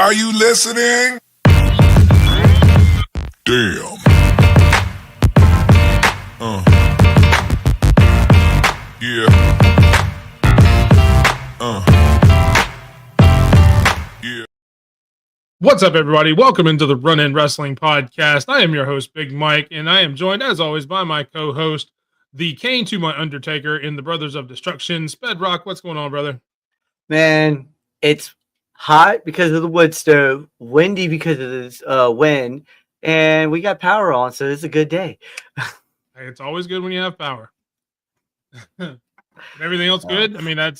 Are you listening? Damn. Yeah. Yeah. What's up, everybody? Welcome into the Run In Wrestling Podcast. I am your host, Big Mike, and I am joined, as always, by my co-host, the Kane to my Undertaker in the Brothers of Destruction, Spedrock. What's going on, brother? Man, it's hot because of the wood stove, windy because of this wind, and we got power on, so it's a good day. Hey, it's always good when you have power. Everything else good? I mean, I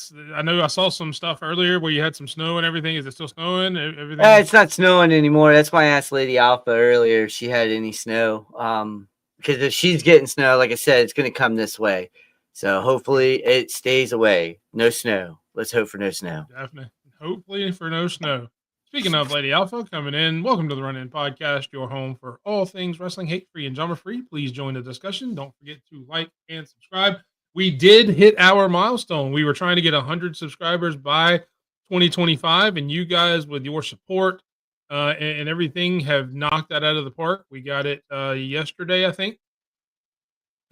know I saw some stuff earlier where you had some snow and everything. Is it still snowing? Everything? It's not snowing anymore. That's why I asked Lady Alpha earlier if she had any snow. Because if she's getting snow, like I said, it's going to come this way. So hopefully it stays away. No snow. Let's hope for no snow. Definitely. Hopefully for no snow. Speaking of Lady Alpha coming in, welcome to the Run In Podcast, your home for all things wrestling, hate-free and genre-free. Please join the discussion. Don't forget to like and subscribe. We did hit our milestone. We were trying to get 100 subscribers by 2025, and you guys, with your support and everything, have knocked that out of the park. We got it yesterday, I think.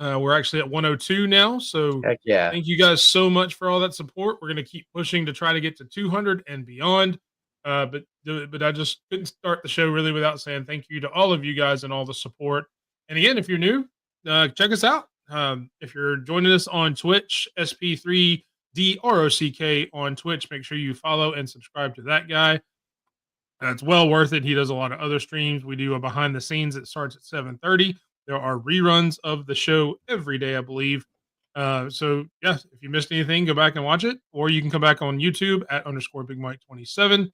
We're actually at 102 now, so Heck yeah. thank you guys so much for all that support. We're going to keep pushing to try to get to 200 and beyond. But I just couldn't start the show really without saying thank you to all of you guys and all the support. And again, if you're new, check us out. If you're joining us on Twitch, SP3DROCK on Twitch, make sure you follow and subscribe to that guy. It's well worth it. He does a lot of other streams. We do a behind the scenes that starts at 7:30. There are reruns of the show every day, I believe. So yes, if you missed anything, go back and watch it, or you can come back on YouTube at _BigMike27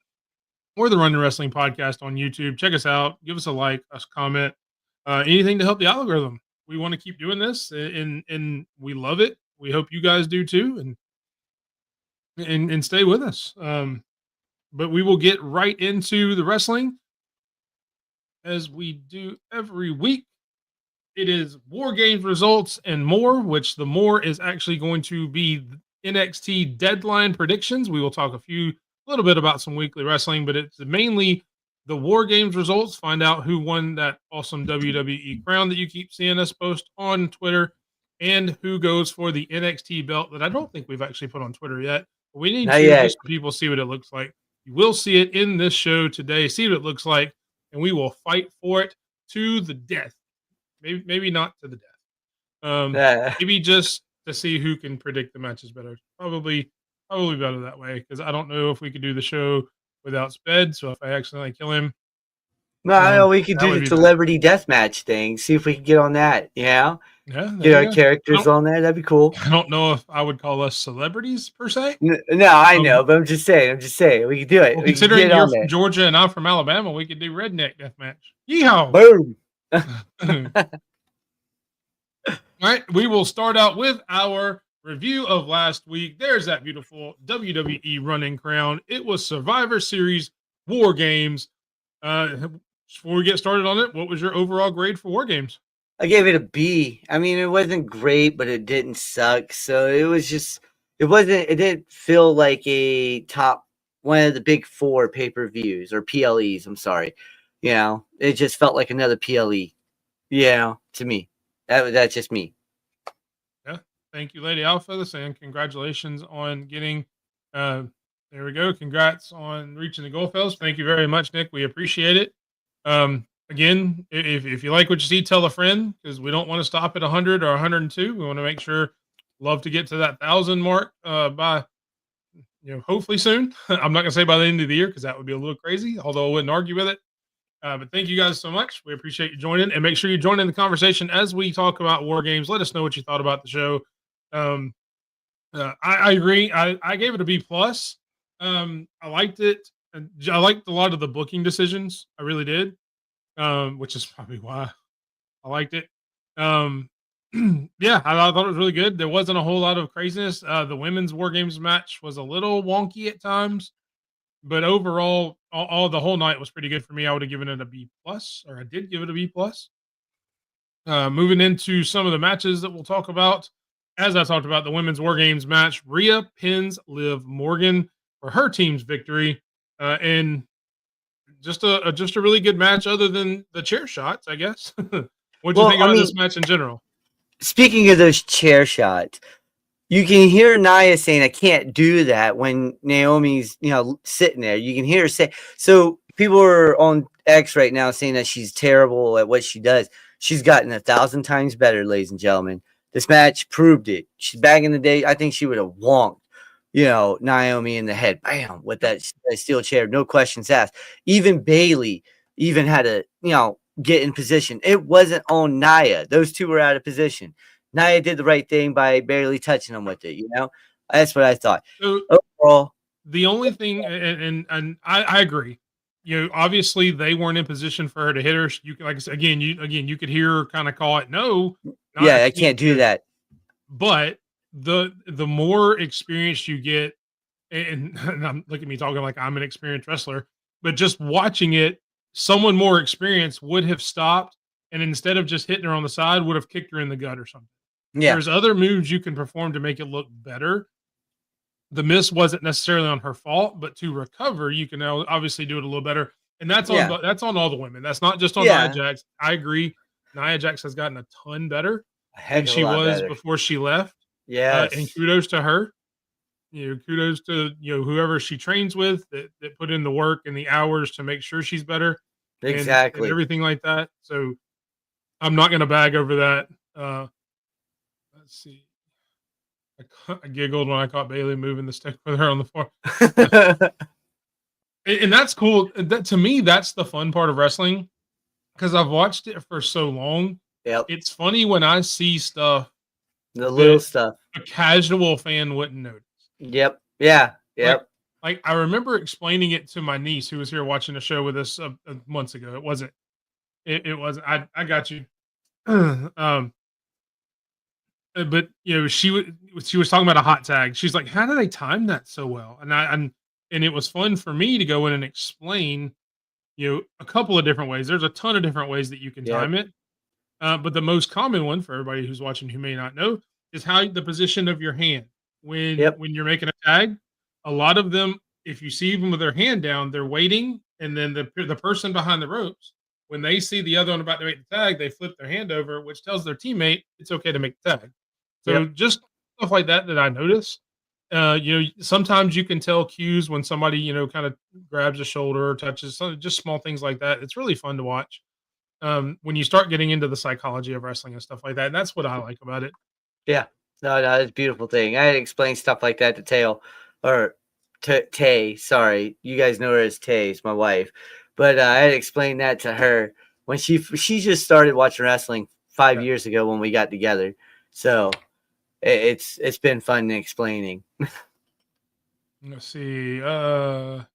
or the Run In Wrestling Podcast on YouTube. Check us out. Give us a like, a comment, anything to help the algorithm. We want to keep doing this, and we love it. We hope you guys do too, and stay with us. But we will get right into the wrestling as we do every week. It is Wargames results and more, which the more is actually going to be NXT Deadline predictions. We will talk a little bit about some weekly wrestling, but it's mainly the Wargames results. Find out who won that awesome WWE crown that you keep seeing us post on Twitter, and who goes for the NXT belt that I don't think we've actually put on Twitter yet. But we need just so people see what it looks like. You will see it in this show today. See what it looks like, and we will fight for it to the death. Maybe not to the death. Maybe just to see who can predict the matches better. Probably better that way, because I don't know if we could do the show without Sped. So if I accidentally kill him, no, we could do the celebrity deathmatch thing. See if we can get on that. Yeah, get our characters on there. That'd be cool. I don't know if I would call us celebrities per se. No, I know, but I'm just saying. We could do it. Well, considering you're from Georgia and I'm from Alabama, we could do redneck deathmatch. Yeehaw! Boom. All right, we will start out with our review of last week. There's that beautiful WWE running crown. It was Survivor Series War Games. Before we get started on it, what was your overall grade for War Games? I gave it a B. I mean, it wasn't great, but it didn't suck. So it didn't feel like a top one of the big four pay-per-views or PLEs. I'm sorry. You know, it just felt like another PLE. Yeah, to me. That's just me. Yeah. Thank you, Lady Alpha. And congratulations on getting there we go. Congrats on reaching the goal, fellas. Thank you very much, Nick. We appreciate it. Again, if you like what you see, tell a friend, because we don't want to stop at 100 or 102. We want to make sure, love to get to that 1,000 mark by hopefully soon. I'm not gonna say by the end of the year, because that would be a little crazy, although I wouldn't argue with it. But thank you guys so much. We appreciate you joining, and make sure you join in the conversation as we talk about War Games. Let us know what you thought about the show. I agree. I gave it a B+. I liked it. I liked a lot of the booking decisions. I really did, which is probably why I liked it. Yeah, I thought it was really good. There wasn't a whole lot of craziness. The women's War Games match was a little wonky at times. But overall, the whole night was pretty good for me. I would have given it a B+, or I did give it a B+. Moving into some of the matches that we'll talk about. As I talked about the women's War Games match, Rhea pins Liv Morgan for her team's victory. And just a really good match. Other than the chair shots, I guess. What'd you Well, think I about mean, this match in general? speaking of those chair shots, you can hear Nia saying, "I can't do that" when Naomi's, sitting there. You can hear her say. So people are on X right now saying that she's terrible at what she does. She's gotten 1,000 times better, ladies and gentlemen. This match proved it. She's back in the day. I think she would have wonked, Naomi in the head, bam, with that steel chair, no questions asked. Even Bailey even had to, get in position. It wasn't on Nia. Those two were out of position. Nia did the right thing by barely touching him with it. That's what I thought. So Overall, the only thing, and I agree. Obviously they weren't in position for her to hit her. You like I said, you could hear her kind of call it, no, yeah, I can't do that. But the more experience you get, and I'm look at me talking like I'm an experienced wrestler, but just watching it, someone more experienced would have stopped, and instead of just hitting her on the side, would have kicked her in the gut or something. Yeah, There's other moves you can perform to make it look better. The miss wasn't necessarily on her fault, but to recover, you can now obviously do it a little better. And yeah, that's on all the women. That's not just on Nia yeah, Jax. I agree. Nia Jax has gotten a ton better a than heck of a she lot was better. before she left. And Yes, kudos to her. Kudos to whoever she trains with that put in the work and the hours to make sure she's better and exactly. everything like that. So I'm not gonna bag over that. Let's see. I giggled when I caught Bailey moving the stick with her on the floor. And that's cool. That to me, that's the fun part of wrestling because I've watched it for so long. Yep, It's funny when I see stuff the little that stuff. a casual fan wouldn't notice. Yep, yeah, Like, yep. like I remember explaining it to my niece who was here watching the show with us months ago. It wasn't. It wasn't. I got you. But she was talking about a hot tag. She's like, "How do they time that so well?" And it was fun for me to go in and explain, a couple of different ways. There's a ton of different ways that you can Yep, time it. But the most common one for everybody who's watching who may not know is how the position of your hand yep, when you're making a tag. A lot of them, if you see them with their hand down, they're waiting, and then the person behind the ropes, when they see the other one about to make the tag, they flip their hand over, which tells their teammate it's okay to make the tag. So yep. just stuff like that I notice. Sometimes you can tell cues when somebody kind of grabs a shoulder or touches just small things like that. It's really fun to watch when you start getting into the psychology of wrestling and stuff like that. And that's what I like about it. Yeah. No, it's a beautiful thing. I had to explain stuff like that to Tail or to Tay. Sorry, you guys know her as Tay. It's my wife, but I had to explain that to her when she just started watching wrestling 5 years ago when we got together. So it's been fun explaining. Let's see.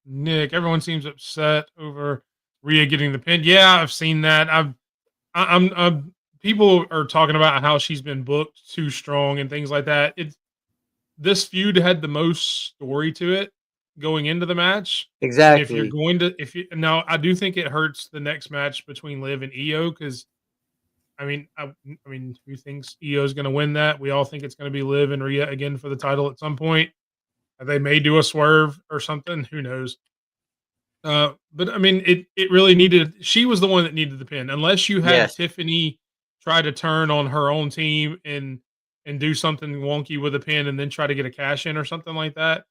Nick, everyone seems upset over Rhea getting the pin. Yeah, I've seen that. I'm people are talking about how she's been booked too strong and things like that. This feud had the most story to it going into the match. And if you're Exactly. going to if you now I do think it hurts the next match between Liv and Io because I mean, who thinks Io is going to win that? We all think it's going to be Liv and Rhea again for the title at some point. They may do a swerve or something. Who knows? But I mean, it really needed. She was the one that needed the pin. Unless you had Yes. Tiffany try to turn on her own team and do something wonky with a pin, and then try to get a cash in or something like that.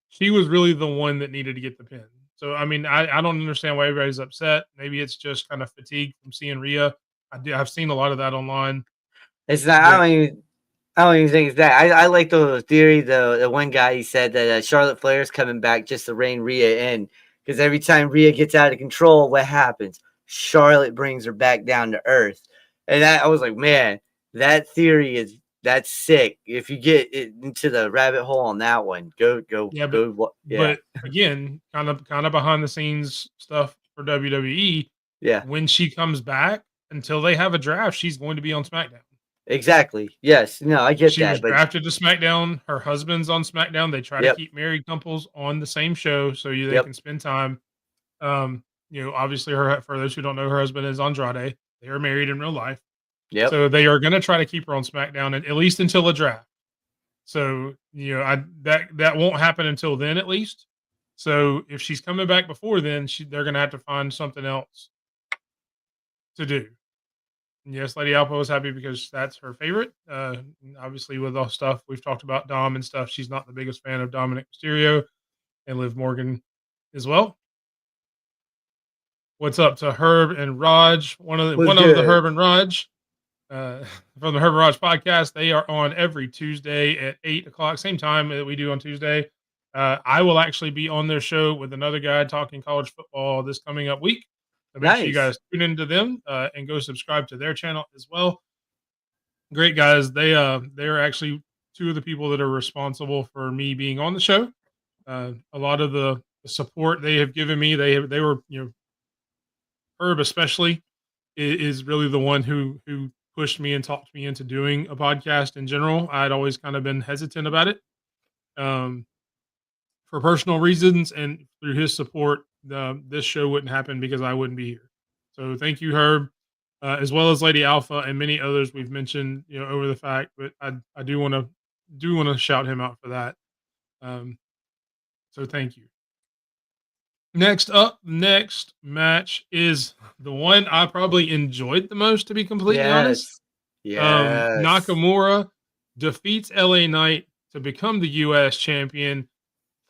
She was really the one that needed to get the pin. So I mean, I don't understand why everybody's upset. Maybe it's just kind of fatigue from seeing Rhea. I've seen a lot of that online. It's not. But I don't even think it's that. I like the theory. The one guy, he said that Charlotte Flair is coming back just to rein Rhea in because every time Rhea gets out of control, what happens? Charlotte brings her back down to earth, and I was like, man, that theory that's sick. If you get into the rabbit hole on that one, go. yeah, Yeah, but again, kind of behind the scenes stuff for WWE. yeah, When she comes back, until they have a draft, she's going to be on SmackDown. exactly. Yes, no, I get She was that, but drafted to SmackDown. Her husband's on SmackDown. They try to yep, keep married couples on the same show so they yep, can spend time. Obviously, for those who don't know, her husband is Andrade. They are married in real life, yep. so they are going to try to keep her on SmackDown at least until a draft. So that won't happen until then, at least. So if she's coming back before then, they're going to have to find something else to do. And yes, Lady Alpha was happy because that's her favorite. Obviously, with all stuff we've talked about Dom and stuff, she's not the biggest fan of Dominic Mysterio and Liv Morgan as well. What's up to Herb and Raj? One of the Herb and Raj from the Herb and Raj podcast. They are on every Tuesday at 8:00, same time that we do on Tuesday. I will actually be on their show with another guy talking college football this coming up week. So make sure you guys tune into them and go subscribe to their channel as well. Great guys. They're actually two of the people that are responsible for me being on the show. A lot of the support they have given me, they were, Herb especially is really the one who pushed me and talked me into doing a podcast in general. I'd always kind of been hesitant about it. For personal reasons, and through his support, this show wouldn't happen because I wouldn't be here. So thank you, Herb, as well as Lady Alpha and many others we've mentioned, over the fact. But I do want to shout him out for that. So thank you. Next match is the one I probably enjoyed the most, to be completely honest. Yes. Nakamura defeats LA Knight to become the US champion.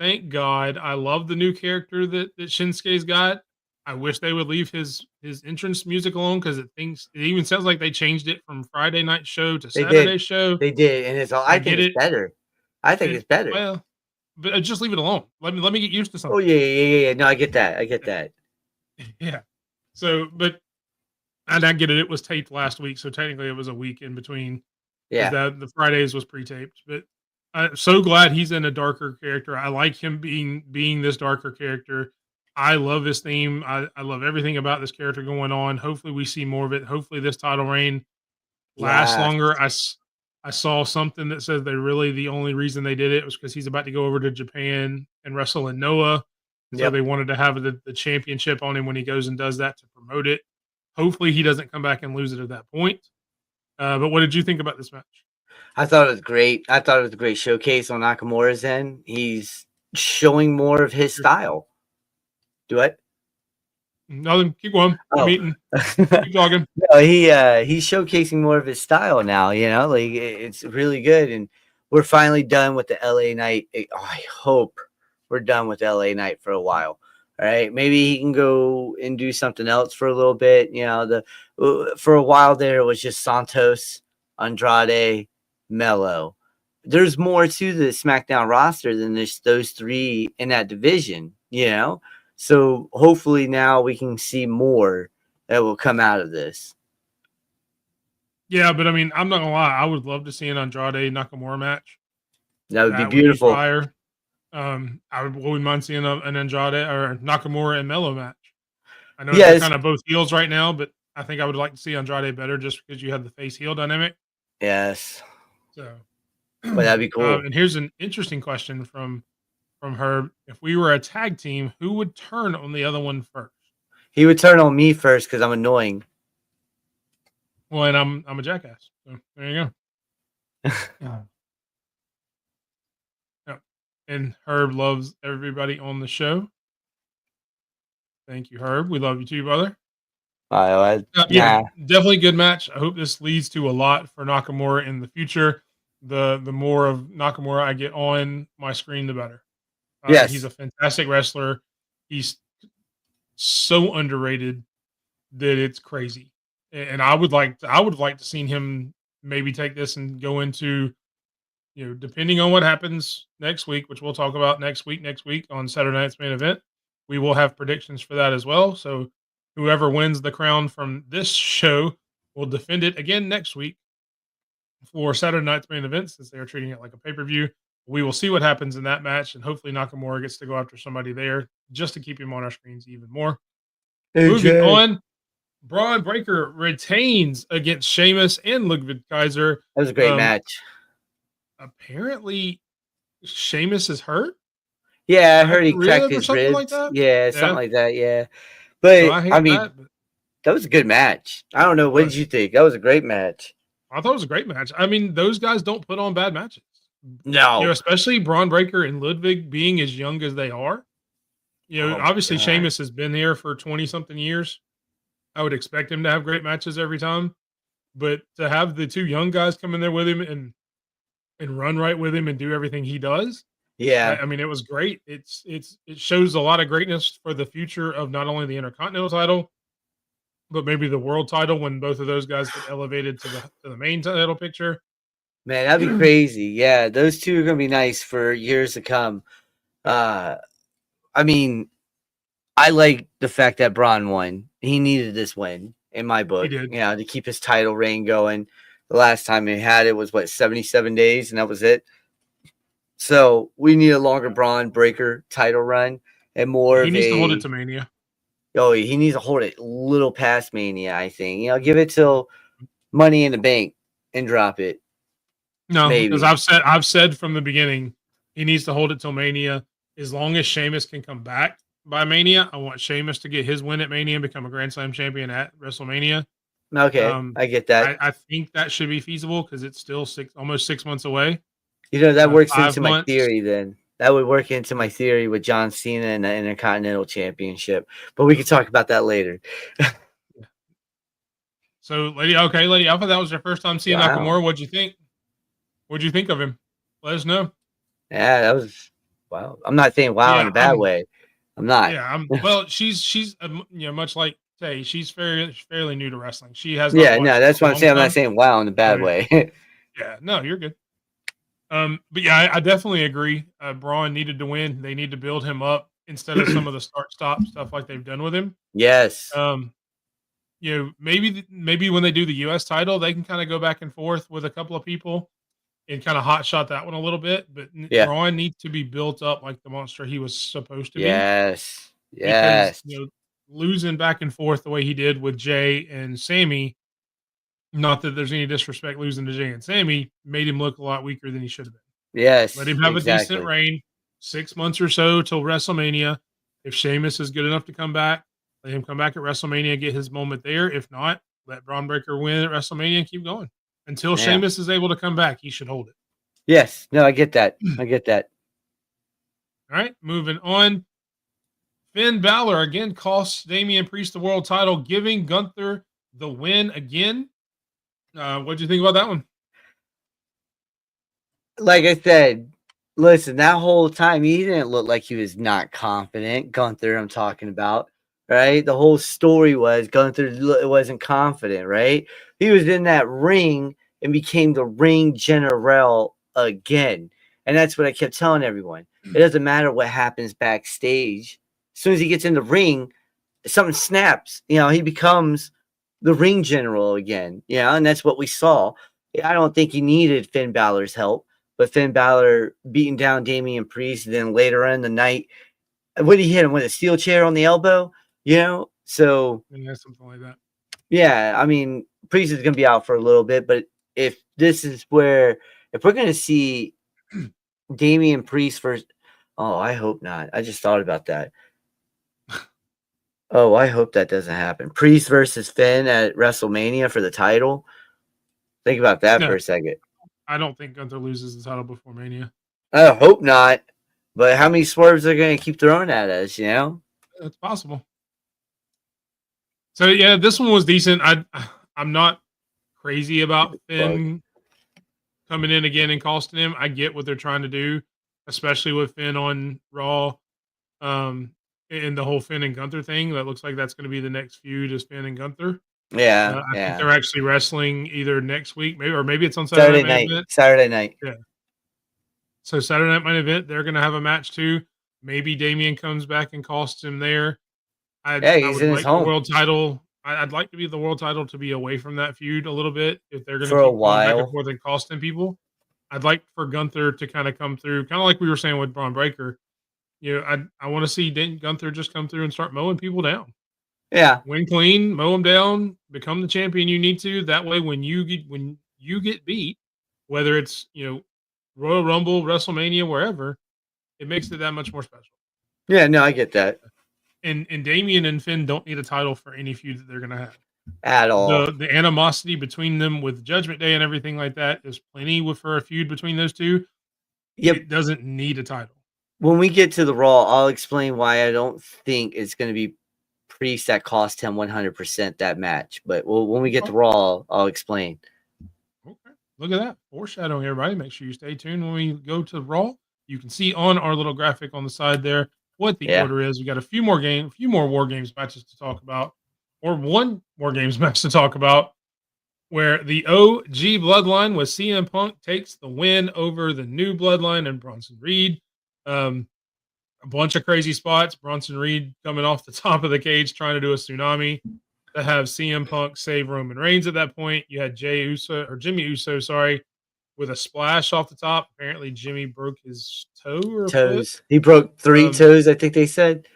Thank God. I love the new character that Shinsuke's got. I wish they would leave his entrance music alone, because it even sounds like they changed it from Friday night show to Saturday show. They did, and I think it's better. I think it's better. Well, but just leave it alone. Let me get used to something. Oh yeah. No, I get that. Yeah. So, and I get it. It was taped last week, so technically it was a week in between. Yeah. The Fridays was pre-taped, but I'm so glad he's in a darker character. I like him being this darker character. I love his theme. I love everything about this character going on. Hopefully we see more of it. Hopefully this title reign lasts longer. I saw something that says the only reason they did it was because he's about to go over to Japan and wrestle in Noah. So they wanted to have the championship on him when he goes and does that to promote it. Hopefully he doesn't come back and lose it at that point. But what did you think about this match? I thought it was great. I thought it was a great showcase on Nakamura's end. He's showing more of his style. Do what? Nothing. Keep going. I'm eating. Keep talking. No, he's showcasing more of his style now. Like it's really good, and we're finally done with the LA Knight. I hope we're done with LA Knight for a while. All right, maybe he can go and do something else for a little bit. For a while there, it was just Santos, Andrade, Mello. There's more to the SmackDown roster than just those three in that division. So hopefully now we can see more that will come out of this. Yeah, but I mean, I'm not gonna lie. I would love to see an Andrade Nakamura match. That would be beautiful. Fire. I wouldn't mind seeing an Andrade or Nakamura and Mello match. I know they're kind of both heels right now, but I think I would like to see Andrade better just because you have the face heel dynamic. Yes. So, but that'd be cool. And here's an interesting question from Herb. If we were a tag team, who would turn on the other one first? He would turn on me first because I'm annoying. Well, and I'm a jackass. So there you go. Yeah. And Herb loves everybody on the show. Thank you, Herb. We love you too, brother. Yeah, definitely good match. I hope this leads to a lot for Nakamura in the future. The more of Nakamura I get on my screen, the better. Yes, he's a fantastic wrestler. He's so underrated that it's crazy. And I would like to see him maybe take this and go into, depending on what happens next week, which we'll talk about next week on Saturday Night's Main Event. We will have predictions for that as well. So whoever wins the crown from this show will defend it again next week for Saturday Night's Main Event, since they are treating it like a pay-per-view. We will see what happens in that match, and hopefully Nakamura gets to go after somebody there just to keep him on our screens even more. Moving on, Braun Breaker retains against Sheamus and Ludwig Kaiser. That was a great match. Apparently, Sheamus is hurt. Yeah, I heard he cracked his ribs. Like something like that. Yeah, but I mean, that was a good match. I don't know. What did you think? That was a great match. I thought it was a great match. I mean, those guys don't put on bad matches. No, especially Braun Breaker and Ludwig being as young as they are. Oh my obviously god. Sheamus has been here for 20 something years. I would expect him to have great matches every time, but to have the two young guys come in there with him and run right with him and do everything he does, Yeah. I mean, it was great. It shows a lot of greatness for the future of not only the Intercontinental title, but maybe the world title when both of those guys get elevated to the main title picture. Man, that'd be crazy. Yeah, those two are gonna be nice for years to come. Uh I mean, I like the fact that Braun won. He needed this win in my He book, did. to keep his title reign going. The last time he had it was 77 days, and that was it. So we need a longer Braun Breaker title run and more He of needs to hold it a. to Mania. Oh, he needs to hold it a little past Mania. I think give it till Money in the Bank and drop it. No, because Maybe. I've said from the beginning, he needs to hold it till Mania. As long as Sheamus can come back by Mania, I want Sheamus to get his win at Mania and become a Grand Slam champion at WrestleMania. Okay, I get that. I think that should be feasible because it's still almost 6 months away. That works 5 into my months. theory then. That would work into my theory with John Cena and the Intercontinental Championship. But we can talk about that later. So, Lady Alpha, that was your first time seeing Wow. Nakamura. What'd you think? What'd you think of him? Let us know. Yeah, that was wow. I'm not saying wow in a bad way. I'm not. Yeah, well, she's much like Tay, she's fairly new to wrestling. She has Yeah, no, that's what I'm saying. I'm not saying wow in a bad way. Yeah, no, you're good. But yeah, I definitely agree. Braun needed to win. They need to build him up instead of some of the start-stop stuff like they've done with him. Yes. Maybe when they do the US title, they can kind of go back and forth with a couple of people and kind of hot shot that one a little bit. But Braun needs to be built up like the monster he was supposed to be. Yes. Because losing back and forth the way he did with Jay and Sammy, not that there's any disrespect losing to Jay and Sammy, made him look a lot weaker than he should have been. Yes. Let him have a decent reign, 6 months or so till WrestleMania. If Sheamus is good enough to come back, let him come back at WrestleMania, get his moment there. If not, let Braun Breaker win at WrestleMania and keep going. Until Sheamus is able to come back, he should hold it. Yes. No, I get that. I get that. All right, moving on. Finn Balor again costs Damian Priest the world title, giving Gunther the win again. What do you think about that one? Like I said, listen, that whole time he didn't look like he was not confident. Gunther, I'm talking about, right? The whole story was Gunther wasn't confident, right? He was in that ring and became the ring general again. And that's what I kept telling everyone. It doesn't matter what happens backstage. As soon as he gets in the ring, something snaps. He becomes the ring general again. And that's what we saw. I don't think he needed Finn Balor's help, but Finn Balor beating down Damian Priest, and then later in the night, what did he hit him with? A steel chair on the elbow? So yeah, something like that. Yeah, I mean, Priest is going to be out for a little bit, but if we're going to see Damian Priest first, oh, I hope not. I just thought about that. Oh, I hope that doesn't happen. Priest versus Finn at WrestleMania for the title. Think about that for a second. I don't think Gunther loses the title before Mania. I hope not. But how many swerves are going to keep throwing at us, It's possible. So, yeah, this one was decent. I'm not crazy about Finn coming in again and costing him. I get what they're trying to do, especially with Finn on Raw. And the whole Finn and Gunther thing, that looks like that's going to be the next feud is Finn and Gunther. Yeah, I think they're actually wrestling either next week, maybe it's on Saturday night. Saturday night. Yeah. So Saturday Night Main Event, they're going to have a match too. Maybe Damian comes back and costs him there. He's would in like his home. The world title. I'd like to be the world title to be away from that feud a little bit if they're going to keep going back and forth and costing people. I'd like for Gunther to kind of come through, kind of like we were saying with Braun Breaker. I want to see Gunther just come through and start mowing people down. Yeah. Win clean, mow them down, become the champion you need to. That way, when you get beat, whether it's Royal Rumble, WrestleMania, wherever, it makes it that much more special. Yeah, no, I get that. And Damian and Finn don't need a title for any feud that they're going to have at all. The animosity between them with Judgment Day and everything like that is plenty for a feud between those two. Yep. It doesn't need a title. When we get to the Raw, I'll explain why I don't think it's going to be Priest that cost him 100% that match. But when we get to Raw, I'll explain. Okay. Look at that. Foreshadowing, everybody. Make sure you stay tuned when we go to Raw. You can see on our little graphic on the side there what the order is. We got a few more War Games matches to talk about, or one War Games match to talk about, where the OG Bloodline with CM Punk takes the win over the new Bloodline and Bronson Reed. A bunch of crazy spots. Bronson Reed coming off the top of the cage trying to do a tsunami to have CM Punk save Roman Reigns at that point. You had Jimmy Uso, with a splash off the top. Apparently Jimmy broke his toe or toes. foot. He broke 3 toes, I think they said.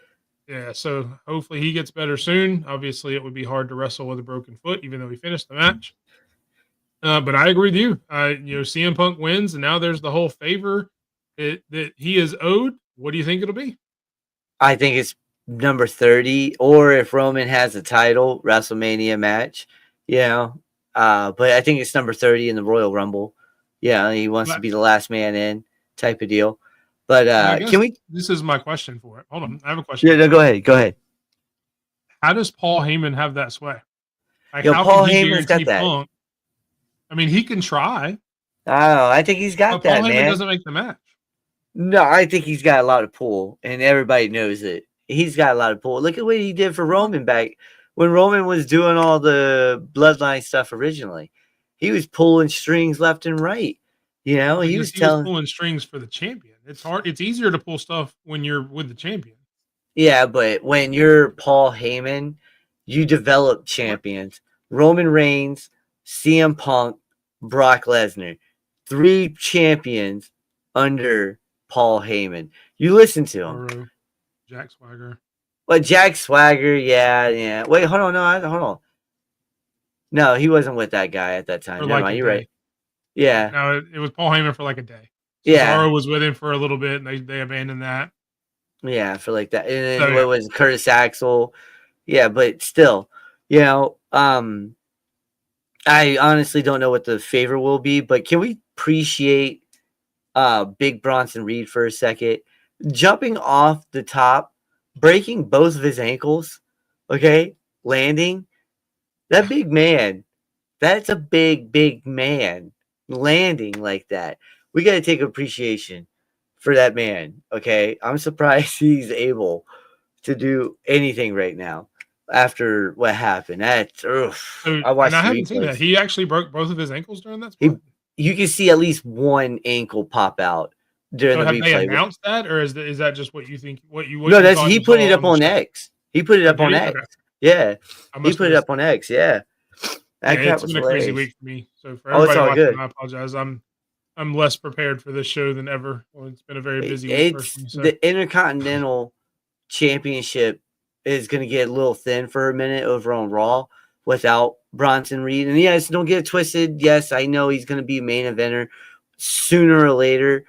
Yeah, so hopefully he gets better soon. Obviously, it would be hard to wrestle with a broken foot, even though he finished the match. But I agree with you. CM Punk wins, and now there's the whole favor that he is owed. What do you think it'll be? I think it's number 30, or if Roman has a title WrestleMania match, but I think it's number 30 in the Royal Rumble. Yeah, he wants to be the last man in type of deal. But can we? This is my question for it. Hold on, I have a question. Yeah, no, go ahead. How does Paul Heyman have that sway? Like, Yo, how Paul can he Heyman's got that. Punk? I mean, he can try. Oh, I think he's got that, Paul Heyman man. Doesn't make the match. No, I think he's got a lot of pull, and everybody knows it. He's got a lot of pull. Look at what he did for Roman back when Roman was doing all the bloodline stuff originally. He was pulling strings left and right. He was pulling strings for the champion. It's hard. It's easier to pull stuff when you're with the champion. Yeah, but when you're Paul Heyman, you develop champions. Roman Reigns, CM Punk, Brock Lesnar. 3 champions under Paul Heyman. You listen to him. Jack Swagger. Well, Jack Swagger, yeah. Wait, hold on. No, he wasn't with that guy at that time. Never mind, you're right. Yeah. No, it was Paul Heyman for like a day. Cesaro was with him for a little bit, and they abandoned that. Yeah, for like that. And then what was Curtis Axel? Yeah, but still, I honestly don't know what the favor will be, but can we appreciate Big Bronson Reed for a second? Jumping off the top, breaking both of his ankles, okay? Landing. That big man, that's a big man landing like that. We got to take appreciation for that man, okay? I'm surprised he's able to do anything right now after what happened. That's I watched. I haven't seen that. He actually broke both of his ankles during that spot. You can see at least one ankle pop out during the replay. They announced that, or is that just what you think? No, that's he put it up on X. He put it up on X. Yeah, he put it up on X. Yeah, it's been a crazy week for me. So for everybody watching, I apologize. I'm less prepared for this show than ever. Well, it's been a very busy week. The Intercontinental Championship is going to get a little thin for a minute over on Raw without Bronson Reed. And yes, don't get it twisted. Yes, I know he's going to be a main eventer sooner or later.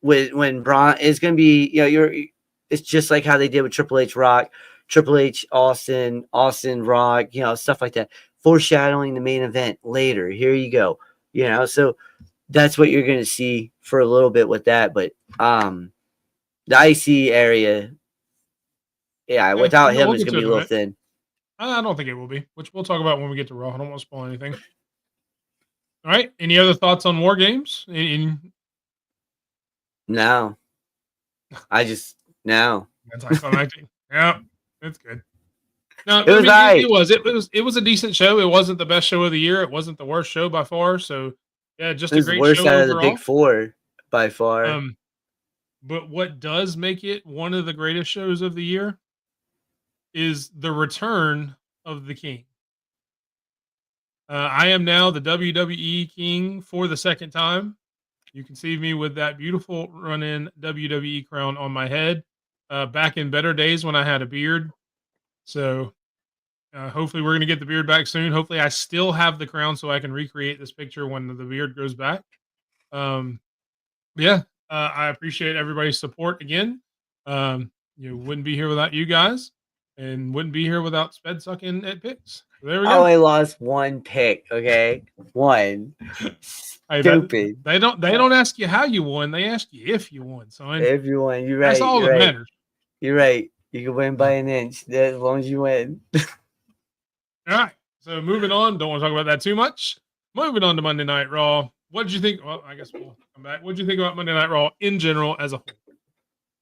When Braun is going to be, it's just like how they did with Triple H Rock, Triple H Austin Rock, stuff like that. Foreshadowing the main event later. Here you go. So that's what you're going to see for a little bit with that. But the IC area, without him, it's going to be a little thin. I don't think it will be, which we'll talk about when we get to Raw. I don't want to spoil anything. All right. Any other thoughts on War Games? No. That's anticlimactic. Yeah, it's good. No, it was a decent show. It wasn't the best show of the year. It wasn't the worst show by far. So yeah, just a great worst show out overall. Of the big 4 by far. But what does make it one of the greatest shows of the year is the return of the King. I am now the WWE King for the second time. You can see me with that beautiful run-in WWE crown on my head. Back in better days when I had a beard. So hopefully we're going to get the beard back soon. Hopefully I still have the crown so I can recreate this picture when the beard grows back. I appreciate everybody's support again. Wouldn't be here without you guys, and wouldn't be here without Sped sucking at picks. There we I go. only lost one pick. Okay, one. Hey, Stupid. they don't ask you how you won. They ask you if you won, son. If you win, you're That's right. all You're that right. matters. You're right. You can win by an inch as long as you win. All right. So moving on. Don't want to talk about that too much. Moving on to Monday Night Raw. What did you think? Well, I guess we'll come back. What did you think about Monday Night Raw in general as a whole?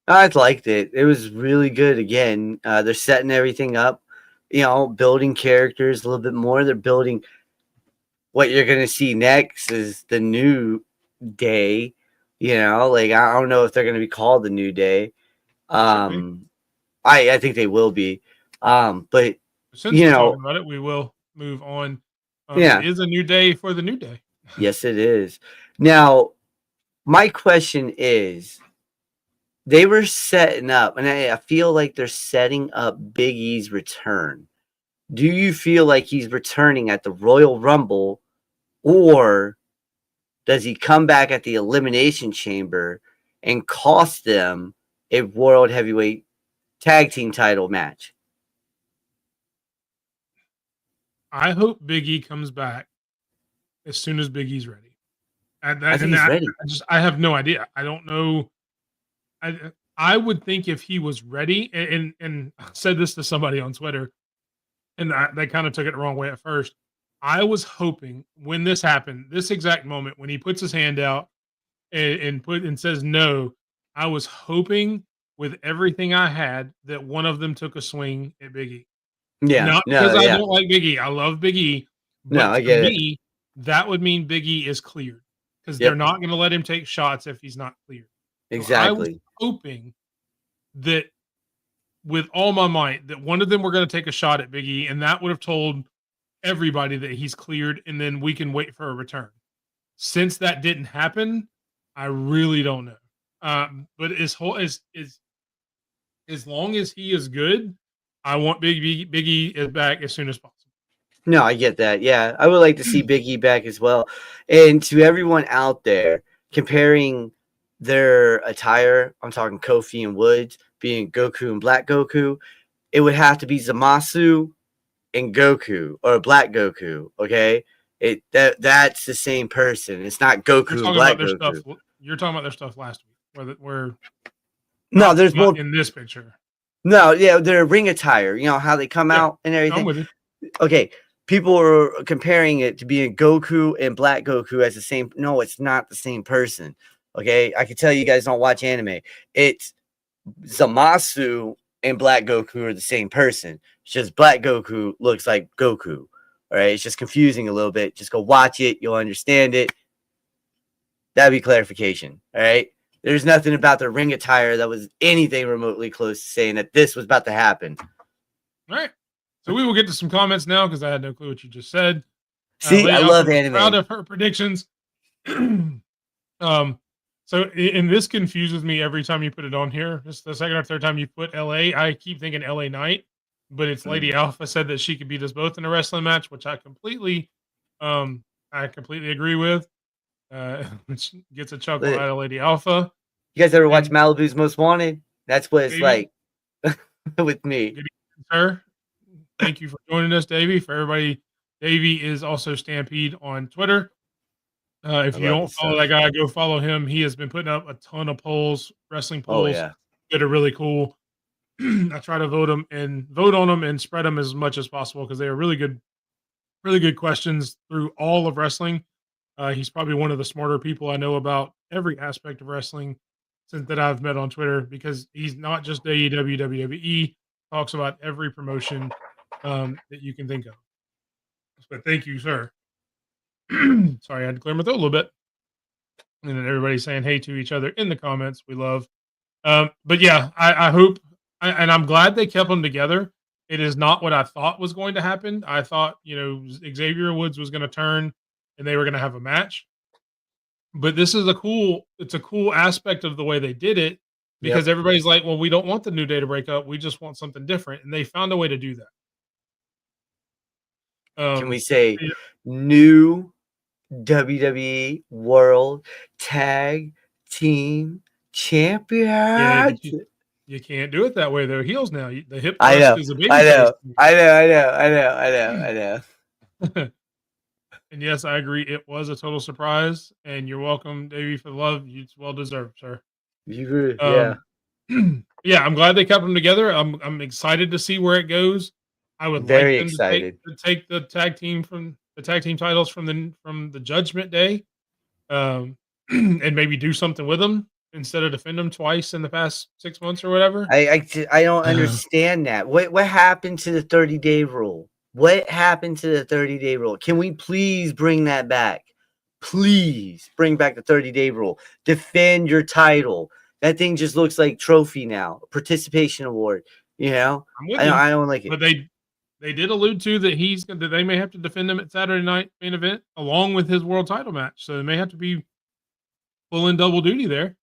I liked it. It was really good. Again, they're setting everything up. Building characters a little bit more. They're building what you're gonna see next is the New Day. Like I don't know if they're gonna be called the New Day. I think they will be. But Since we're talking about it, we will move on. Yeah. It is a new day for the New Day. Yes, it is. Now, my question is, they were setting up, and I feel like they're setting up Big E's return. Do you feel like he's returning at the Royal Rumble, or does he come back at the Elimination Chamber and cost them a World Heavyweight Tag Team title match? I hope Big E comes back as soon as Big E's ready. I think he's ready. I have no idea. I don't know. I would think if he was ready, and I said this to somebody on Twitter, and they kind of took it the wrong way at first. I was hoping when this happened, this exact moment when he puts his hand out and says no, I was hoping with everything I had that one of them took a swing at Big E. Yeah, Not because I don't like Big E. I love Big E. But I get it. That would mean Big E is cleared because they're not going to let him take shots if he's not cleared. Exactly. So I was hoping that with all my might that one of them were going to take a shot at Big E, and that would have told everybody that he's cleared, and then we can wait for a return. Since that didn't happen, I really don't know. But as long as he is good, I want Big E back as soon as possible. No, I get that. Yeah, I would like to see Big E back as well. And to everyone out there comparing their attire, I'm talking Kofi and Woods being Goku and Black Goku, it would have to be Zamasu and Goku or Black Goku. Okay, that's the same person. It's not Goku and Black Goku. You're talking about their stuff last week, where no, there's more in this picture. No, yeah, their ring attire. You know how they come out and everything. I'm with you. Okay, people are comparing it to being Goku and Black Goku as the same. No, it's not the same person. Okay, I can tell you guys don't watch anime. It's Zamasu and Black Goku are the same person. It's just Black Goku looks like Goku. All right, it's just confusing a little bit. Just go watch it. You'll understand it. That'd be clarification. All right. There's nothing about the ring attire that was anything remotely close to saying that this was about to happen. All right. So we will get to some comments now because I had no clue what you just said. See, I love anime. Proud of her predictions. So and this confuses me every time you put it on here. Just the second or third time you put LA, I keep thinking LA Knight, but it's Lady Alpha said that she could beat us both in a wrestling match, which I completely agree with. Which gets a chuckle out of Lady Alpha. You guys ever watch Malibu's Most Wanted? That's what it's like with me. Good evening, sir. Thank you for joining us, Davey. For everybody, Davey is also Stampede on Twitter. If you don't follow that guy, go follow him. He has been putting up a ton of polls, wrestling polls that are really cool. I try to vote on them and spread them as much as possible because they are really good questions through all of wrestling. He's probably one of the smarter people I know about every aspect of wrestling that I've met on Twitter because he's not just AEW, WWE, talks about every promotion that you can think of. But thank you, sir. Sorry, I had to clear my throat a little bit. And then everybody's saying hey to each other in the comments. We love. But yeah, I hope, and I'm glad they kept them together. It is not what I thought was going to happen. I thought, Xavier Woods was going to turn and they were going to have a match. But this is a cool aspect of the way they did it because everybody's like, well, we don't want the New Day to break up. We just want something different. And they found a way to do that. Can we say new WWE World Tag Team Champions? You can't do it that way. They're heels now. The hip I thrust know, is a baby I face. know, I know, I know, I know, I know, I know. And yes, I agree. It was a total surprise. And you're welcome, Davey, for the love. It's well deserved, sir. Yeah, Um, yeah, I'm glad they kept them together. I'm excited to see where it goes. I would like very them to excited. take the tag team titles from the Judgment Day, and maybe do something with them instead of defend them twice in the past 6 months or whatever. I don't understand that. What happened to the 30-day rule? What happened to the 30-day rule? Can we please bring that back? Please bring back the 30-day rule. Defend your title. That thing just looks like trophy now. Participation award. You know? I'm with you, I don't like it. but they did allude to that they may have to defend him at Saturday night main event along with his world title match, so they may have to be full in double duty there.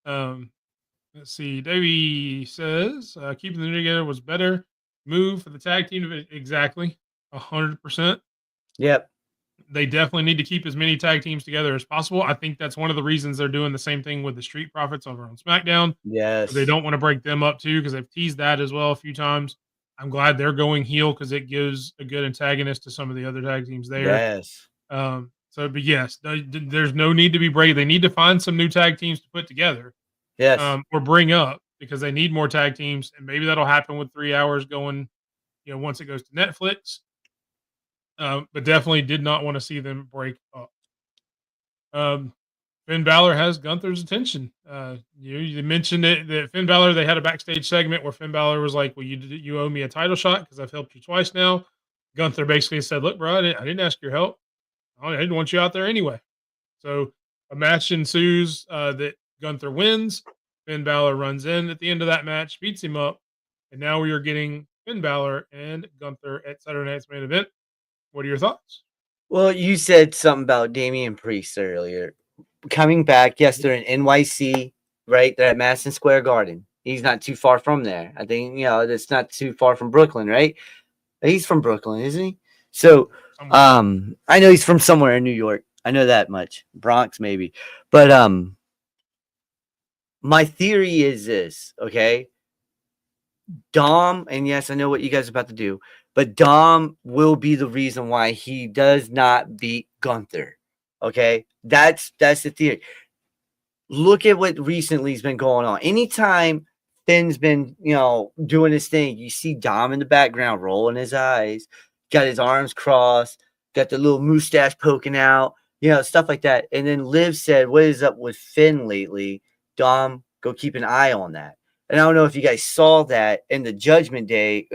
Let's see. Davey says keeping them together was better move for the tag team. Exactly, 100%. Yep. They definitely need to keep as many tag teams together as possible. I think that's one of the reasons they're doing the same thing with the Street Profits over on SmackDown. Yes. They don't want to break them up too because they've teased that as well a few times. I'm glad they're going heel because it gives a good antagonist to some of the other tag teams there. Yes. But yes, there's no need to be brave. They need to find some new tag teams to put together. Yes. Or bring up because they need more tag teams, and maybe that'll happen with 3 hours going, once it goes to Netflix. But definitely did not want to see them break up. Finn Balor has Gunther's attention. You mentioned it that Finn Balor, they had a backstage segment where Finn Balor was like, "Well, you owe me a title shot because I've helped you twice now." Gunther basically said, "Look, bro, I didn't ask your help. I didn't want you out there anyway." So a match ensues that Gunther wins. Finn Balor runs in at the end of that match, beats him up, and now we are getting Finn Balor and Gunther at Saturday Night's main event. What are your thoughts? Well, you said something about Damian Priest earlier. Coming back, yes, they're in NYC, right? They're at Madison Square Garden. He's not too far from there. I think, it's not too far from Brooklyn, right? He's from Brooklyn, isn't he? So, I know he's from somewhere in New York. I know that much. Bronx, maybe. But, my theory is this, okay? Dom, and yes, I know what you guys are about to do, but Dom will be the reason why he does not beat Gunther. Okay? That's the theory. Look at what recently has been going on. Anytime Finn's been, doing his thing, you see Dom in the background rolling his eyes, got his arms crossed, got the little mustache poking out, stuff like that. And then Liv said, "What is up with Finn lately? Dom, go keep an eye on that." And I don't know if you guys saw that in the Judgment Day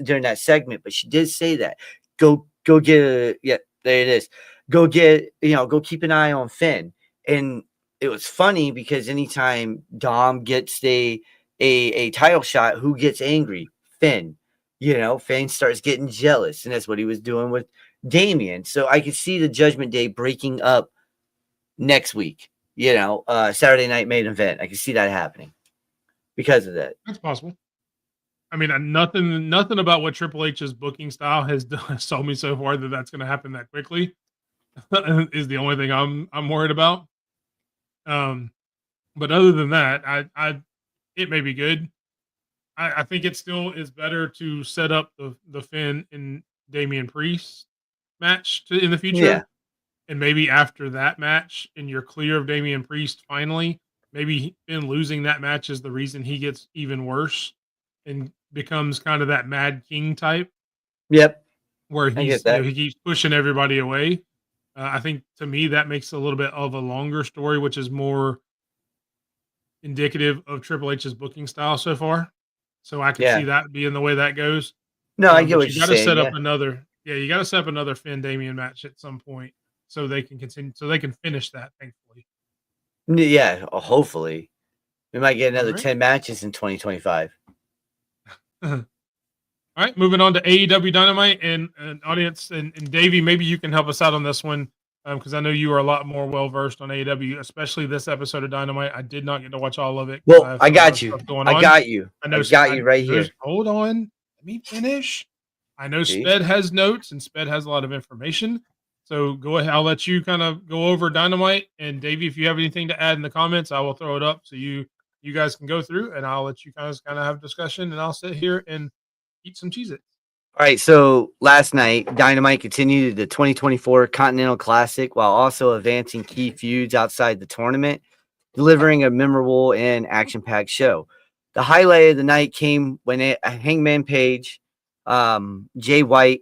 during that segment, but she did say that. Go get there it is. Go keep an eye on Finn. And it was funny because anytime Dom gets a title shot, who gets angry? Finn. Finn starts getting jealous, and that's what he was doing with Damian. So I could see the Judgment Day breaking up next week. Saturday night main event. I can see that happening because of that. That's possible. I mean, nothing about what Triple H's booking style has told me so far that that's going to happen that quickly is the only thing I'm worried about. But other than that, it may be good. I think it still is better to set up the Finn and Damian Priest match in the future. Yeah. And maybe after that match and you're clear of Damian Priest finally, maybe Finn losing that match is the reason he gets even worse and becomes kind of that Mad King type. Yep. Where he keeps pushing everybody away. I think to me that makes a little bit of a longer story, which is more indicative of Triple H's booking style so far. So I can see that being the way that goes. No, I get what you're saying. You got to set up another Finn Damian match at some point so they can continue, so they can finish that, thankfully. Yeah, hopefully. We might get another 10 matches in 2025. All right, moving on to AEW Dynamite and audience and Davey, maybe you can help us out on this one because I know you are a lot more well versed on AEW, especially this episode of Dynamite. I did not get to watch all of it. Well, I got you. I got you right here. Hold on, let me finish. I know Sped has notes and Sped has a lot of information. So go ahead. I'll let you kind of go over Dynamite. And Davey, if you have anything to add in the comments, I will throw it up so you you guys can go through, and I'll let you guys kind of have a discussion, and I'll sit here and eat some Cheez-Its. All right, so last night, Dynamite continued the 2024 Continental Classic while also advancing key feuds outside the tournament, delivering a memorable and action-packed show. The highlight of the night came when Hangman Page, Jay White,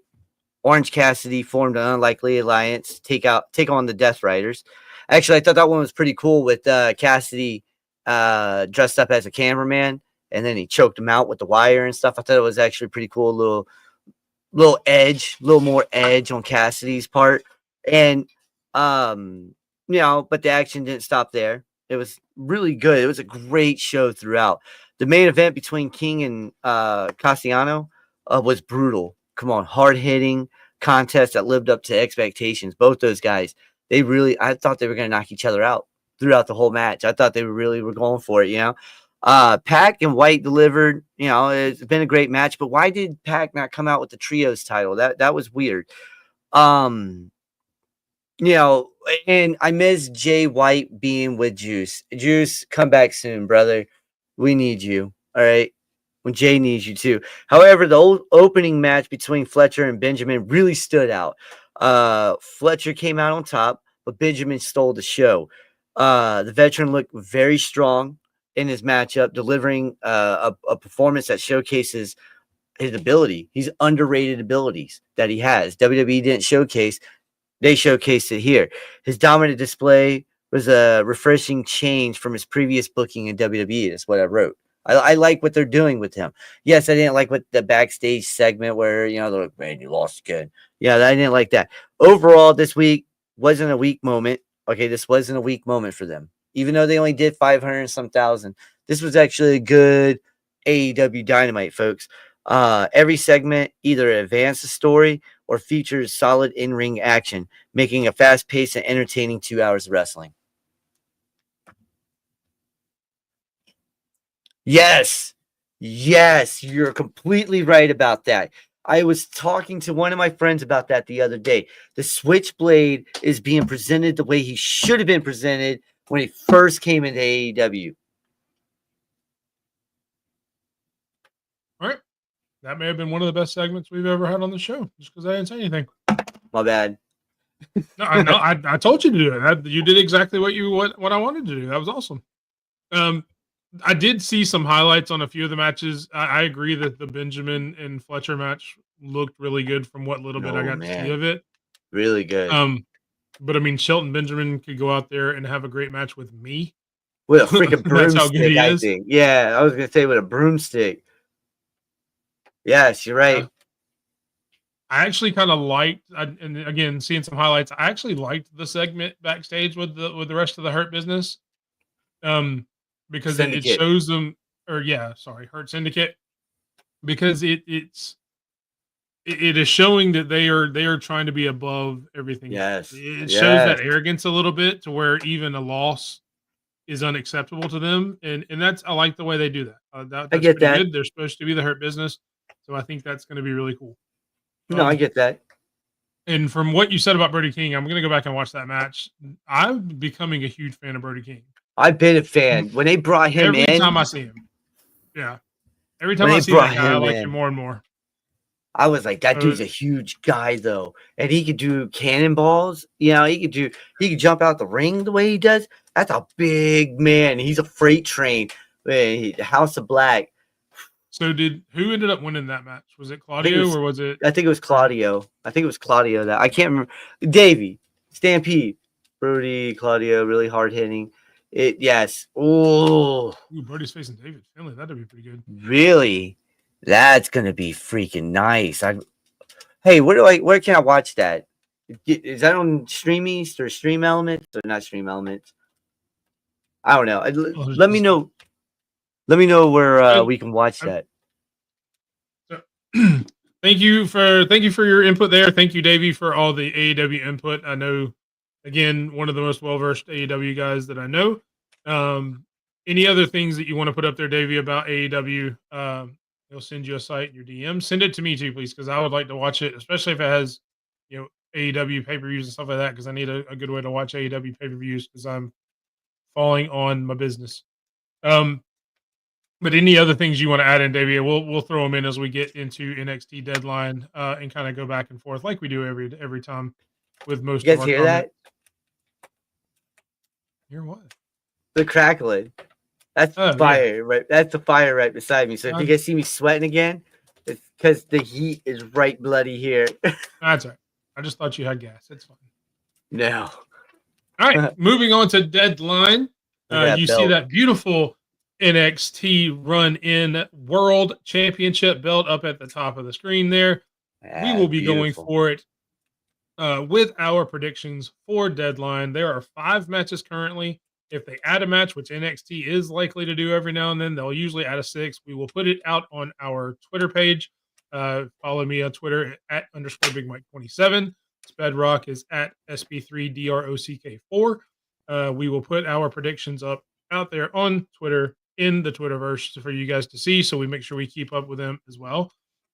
Orange Cassidy formed an unlikely alliance, take on the Death Riders. Actually, I thought that one was pretty cool with Cassidy dressed up as a cameraman, and then he choked him out with the wire and stuff. I thought it was actually pretty cool, little more edge on Cassidy's part. And but the action didn't stop there. It was really good. It was a great show throughout. The main event between King and Cassiano was brutal. Come on, hard-hitting contest that lived up to expectations. Both those guys, I thought they were going to knock each other out throughout the whole match. I thought they were going for it, Pac and White delivered. It's been a great match, but why did Pac not come out with the trios title? That was weird. And I miss Jay White being with Juice. Juice, come back soon, brother. We need you. All right. When Jay needs you too. However, the old opening match between Fletcher and Benjamin really stood out. Fletcher came out on top, but Benjamin stole the show. The veteran looked very strong in his matchup, delivering a performance that showcases his ability. He's underrated abilities that he has. WWE didn't showcase. They showcased it here. His dominant display was a refreshing change from his previous booking in WWE. That's what I wrote. I like what they're doing with him. Yes, I didn't like what the backstage segment where, they're like, man, you lost again. Yeah, I didn't like that. Overall, this week wasn't a weak moment. Okay, this wasn't a weak moment for them. Even though they only did 500 and some thousand, this was actually a good AEW Dynamite, folks. Every segment either advanced the story or features solid in-ring action, making a fast-paced and entertaining 2 hours of wrestling. Yes, you're completely right about that. I was talking to one of my friends about that the other day. The Switchblade is being presented the way he should have been presented when he first came into AEW. All right. That may have been one of the best segments we've ever had on the show, just because I didn't say anything. My bad. No, I told you to do it. You did exactly what I wanted to do. That was awesome. I did see some highlights on a few of the matches. I agree that the Benjamin and Fletcher match looked really good from what little bit I got to see of it. Really good. But I mean, Shelton Benjamin could go out there and have a great match with me. With a freaking broomstick, I think. Yeah, I was going to say with a broomstick. Yes, you're right. I actually kind of liked, and again, seeing some highlights, I actually liked the segment backstage with the rest of the Hurt Business. Because it shows them, Hurt Syndicate, because it is showing that they are trying to be above everything. Yes, it shows that arrogance a little bit to where even a loss is unacceptable to them, and that's I like the way they do that. That's I get that. Good. They're supposed to be the Hurt Business, so I think that's going to be really cool. No, I get that. And from what you said about Brody King, I'm going to go back and watch that match. I'm becoming a huge fan of Brody King. I've been a fan. When they brought him in. Every time I see him. Yeah. Every time I see that guy, I like him more and more. I was like, that dude's a huge guy, though. And he could do cannonballs. He could jump out the ring the way he does. That's a big man. He's a freight train. The House of Black. So who ended up winning that match? Was it Claudio or was it? I think it was Claudio. That I can't remember. Davey, Stampede, Brody, Claudio, really hard hitting. Yes. Oh, Brody's facing David Finlay. That'd be pretty good. Really? That's gonna be freaking nice. Hey, where can I watch that? Is that on Stream East or Stream Elements or not Stream Elements? I don't know. Let me know. Let me know where we can watch that. Thank you for your input there. Thank you, Davey, for all the AEW input. I know, again, one of the most well-versed AEW guys that I know. Any other things that you want to put up there, Davey, about AEW? He'll send you a site in your DM. Send it to me too, please, because I would like to watch it, especially if it has, AEW pay-per-views and stuff like that, because I need a good way to watch AEW pay-per-views because I'm falling on my business. But any other things you want to add in, Davey? We'll throw them in as we get into NXT Deadline and kind of go back and forth like we do every time with most You of guys our hear comments. that? Hear what? The crackling. That's Oh, fire, right? That's the fire right beside me. So if you Um, guys see me sweating again, it's because the heat is right bloody here. That's all right. I just thought you had gas. It's fine. No. All right, moving on to Deadline. Look at that You see belt. that beautiful NXT Run In World Championship belt up at the top of the screen there. We will be going Beautiful. for it with our predictions for Deadline. There are 5 matches currently. If they add a match, which NXT is likely to do every now and then, they'll usually add a 6th. We will put it out on our Twitter page. Follow me on Twitter at _ Big 27. Bedrock is at SB3DROCK4. We will put our predictions up out there on Twitter in the Twitterverse for you guys to see. So we make sure we keep up with them as well.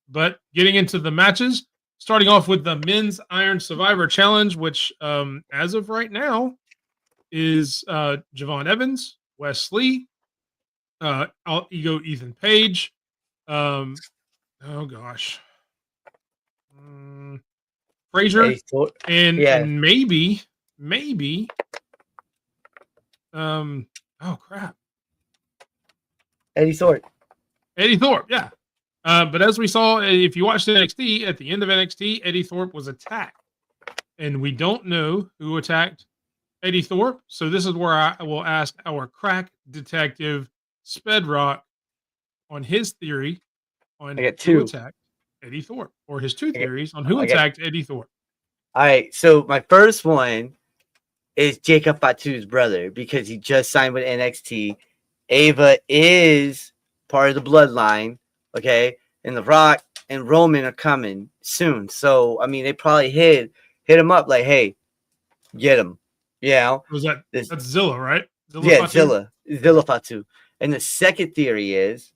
But getting into the matches, starting off with the Men's Iron Survivor Challenge, which as of right now is Javon Evans, Wes Lee, Ego Ethan Page. Oh gosh. Frazier Hey, and maybe oh crap. Eddie Thorpe. Eddie Thorpe, yeah. But as we saw, if you watched NXT, at the end of NXT, Eddie Thorpe was attacked. And we don't know who attacked Eddie Thorpe. So this is where I will ask our crack detective, Spedrock, on his theory on I got who 2. attacked Eddie Thorpe, or his 2 theories on who I got- attacked Eddie Thorpe. All right. So my first one is Jacob Fatu's brother because he just signed with NXT. Ava is part of the bloodline. Okay. And The Rock and Roman are coming soon. So, I mean, they probably hit him up like, hey, get him. You know? Was that's This, Zilla, right? Zilla Fatu. And the second theory is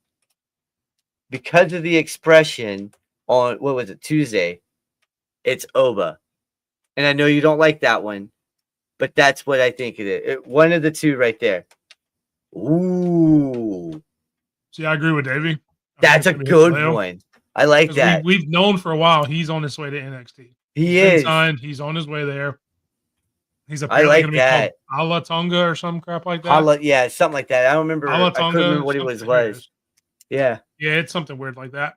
because of the expression on, what was it, Tuesday, it's Oba. And I know you don't like that one, but that's what I think it is. One of the 2 right there. Ooh. See, I agree with Davey. That's a good one. I like that. We've known for a while he's on his way to NXT. He's been signed. He's on his way there. He's apparently going to be called Ala Tonga or some crap like that. Yeah, something like that. I don't remember. I couldn't remember what it was. Yeah. Yeah, it's something weird like that.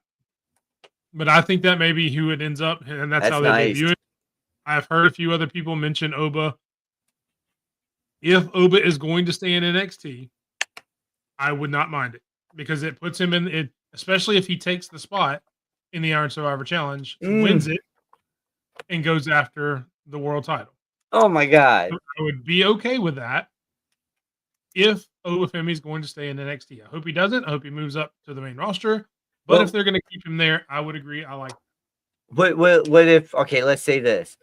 But I think that may be who it ends up, and that's how they debut it. I've heard a few other people mention Oba. If Oba is going to stay in NXT, I would not mind it because it puts him in it, especially if he takes the spot in the Iron Survivor Challenge, wins it, and goes after the world title. Oh my God. I would be okay with that if Obafemi is going to stay in NXT. I hope he doesn't. I hope he moves up to the main roster. But if they're going to keep him there, I would agree. I like that. What if, okay, let's say this.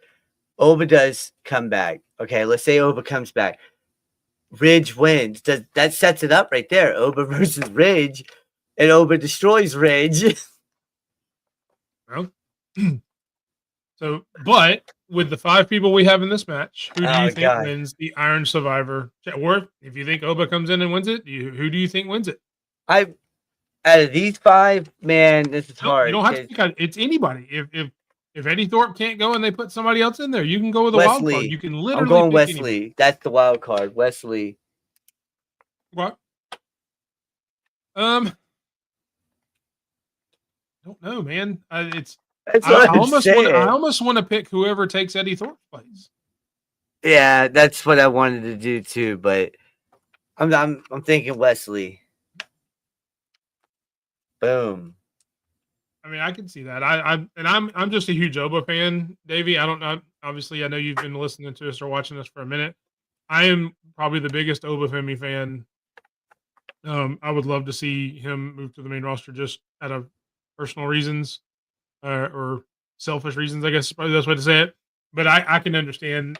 Oba does come back. Okay, let's say Oba comes back. Ridge wins. That sets it up right there. Oba versus Ridge, and Oba destroys Ridge. Well, so, but with the 5 people we have in this match, who do you think wins the Iron Survivor? Or if you think Oba comes in and wins it, who do you think wins it? Out of these 5, man, this is hard. You don't have to think it's anybody. If Eddie Thorpe can't go and they put somebody else in there, you can go with a wild card. You can literally. I'm going pick Wesley. Anybody. That's the wild card. Wesley. What? I don't know, man. I almost want to pick whoever takes Eddie Thorpe's place. Yeah, that's what I wanted to do too, but I'm thinking Wesley. Boom. I mean, I can see that. I'm just a huge Oba fan, Davey. I don't know. Obviously, I know you've been listening to us or watching us for a minute. I am probably the biggest Obafemi fan. I would love to see him move to the main roster just out of personal reasons or selfish reasons, I guess is probably the best way to say it. But I can understand,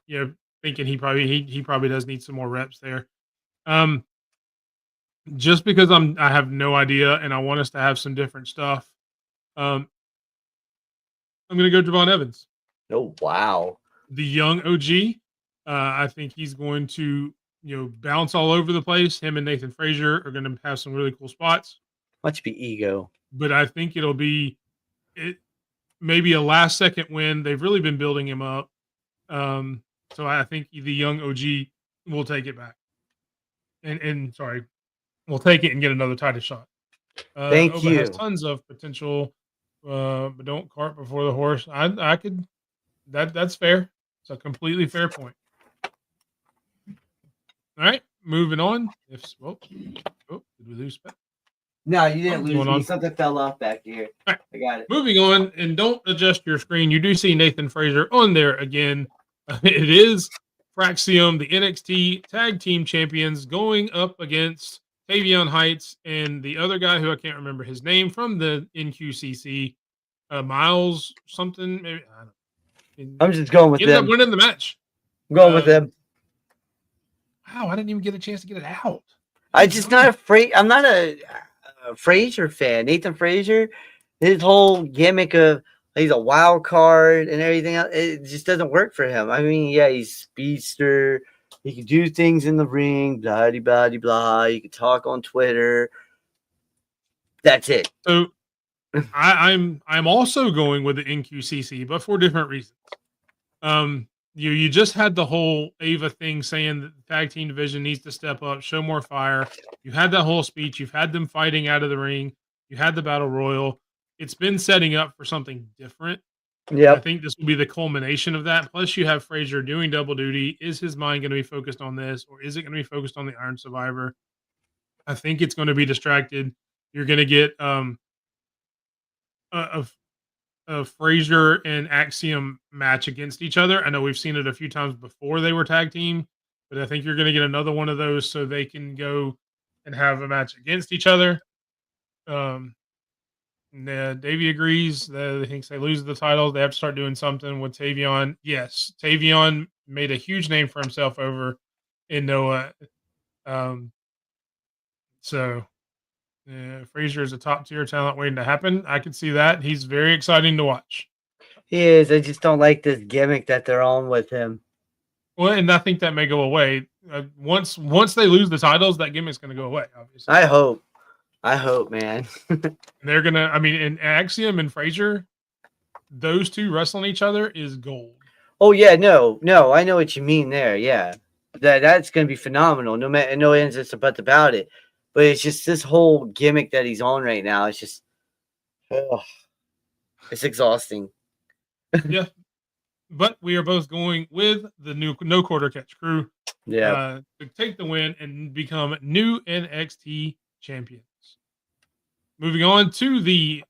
thinking he probably does need some more reps there. Just because I have no idea and I want us to have some different stuff. I'm going to go Javon Evans. Oh, wow. The young OG. I think he's going to bounce all over the place. Him and Nathan Frazier are going to have some really cool spots. Must be ego. But I think it'll be maybe a last second win. They've really been building him up. So I think the young OG will take it back. And sorry, we'll take it and get another title shot. Thank Oba you. has tons of potential, but don't cart before the horse. I could that's fair. It's a completely fair point. All right, moving on. Did we lose? No, you didn't Something's lose going me. on. Something fell off back here. All right. I got it. Moving on, and don't adjust your screen. You do see Nathan Frazier on there again. It is Fraxium, the NXT Tag Team Champions, going up against Tavion Heights and the other guy who I can't remember his name from the NQCC, Miles something. Maybe I don't know. I'm just going with Ended up them. winning the match. I'm going with them. Wow, I didn't even get a chance to get it out. I'm just not afraid. I'm not a Frazier fan. Nathan Frazier, his whole gimmick of he's a wild card and everything else, it just doesn't work for him. I mean, yeah, he's speedster. He can do things in the ring, blah, blah, blah, blah. You can talk on Twitter. That's it. So I'm also going with the NQCC, but for different reasons. You just had the whole Ava thing saying that the tag team division needs to step up, show more fire. You had that whole speech. You've had them fighting out of the ring. You had the battle royal. It's been setting up for something different. Yeah, I think this will be the culmination of that. Plus, you have Frazier doing double duty. Is his mind going to be focused on this, or is it going to be focused on the Iron Survivor? I think it's going to be distracted. You're going to get a Frazier and Axiom match against each other. I know we've seen it a few times before they were tag team, but I think you're going to get another one of those so they can go and have a match against each other. Davey agrees that he thinks they lose the title. They have to start doing something with Tavion. Yes, Tavion made a huge name for himself over in Noah. So Frazier is a top tier talent waiting to happen. I can see that. He's very exciting to watch. he is. I just don't like this gimmick that they're on with him. Well, and I think that may go away once they lose the titles. That gimmick's going to go away. Obviously, I hope, man. they're gonna. I mean, and Axiom and Frazier, those two wrestling each other is gold. Oh yeah, no, I know what you mean there. Yeah, that's gonna be phenomenal. No matter, no ends about it. But it's just this whole gimmick that he's on right now. It's just, it's exhausting. Yeah, but we are both going with the new No Quarter Catch crew. Yeah, to take the win and become new NXT champions. Moving on to the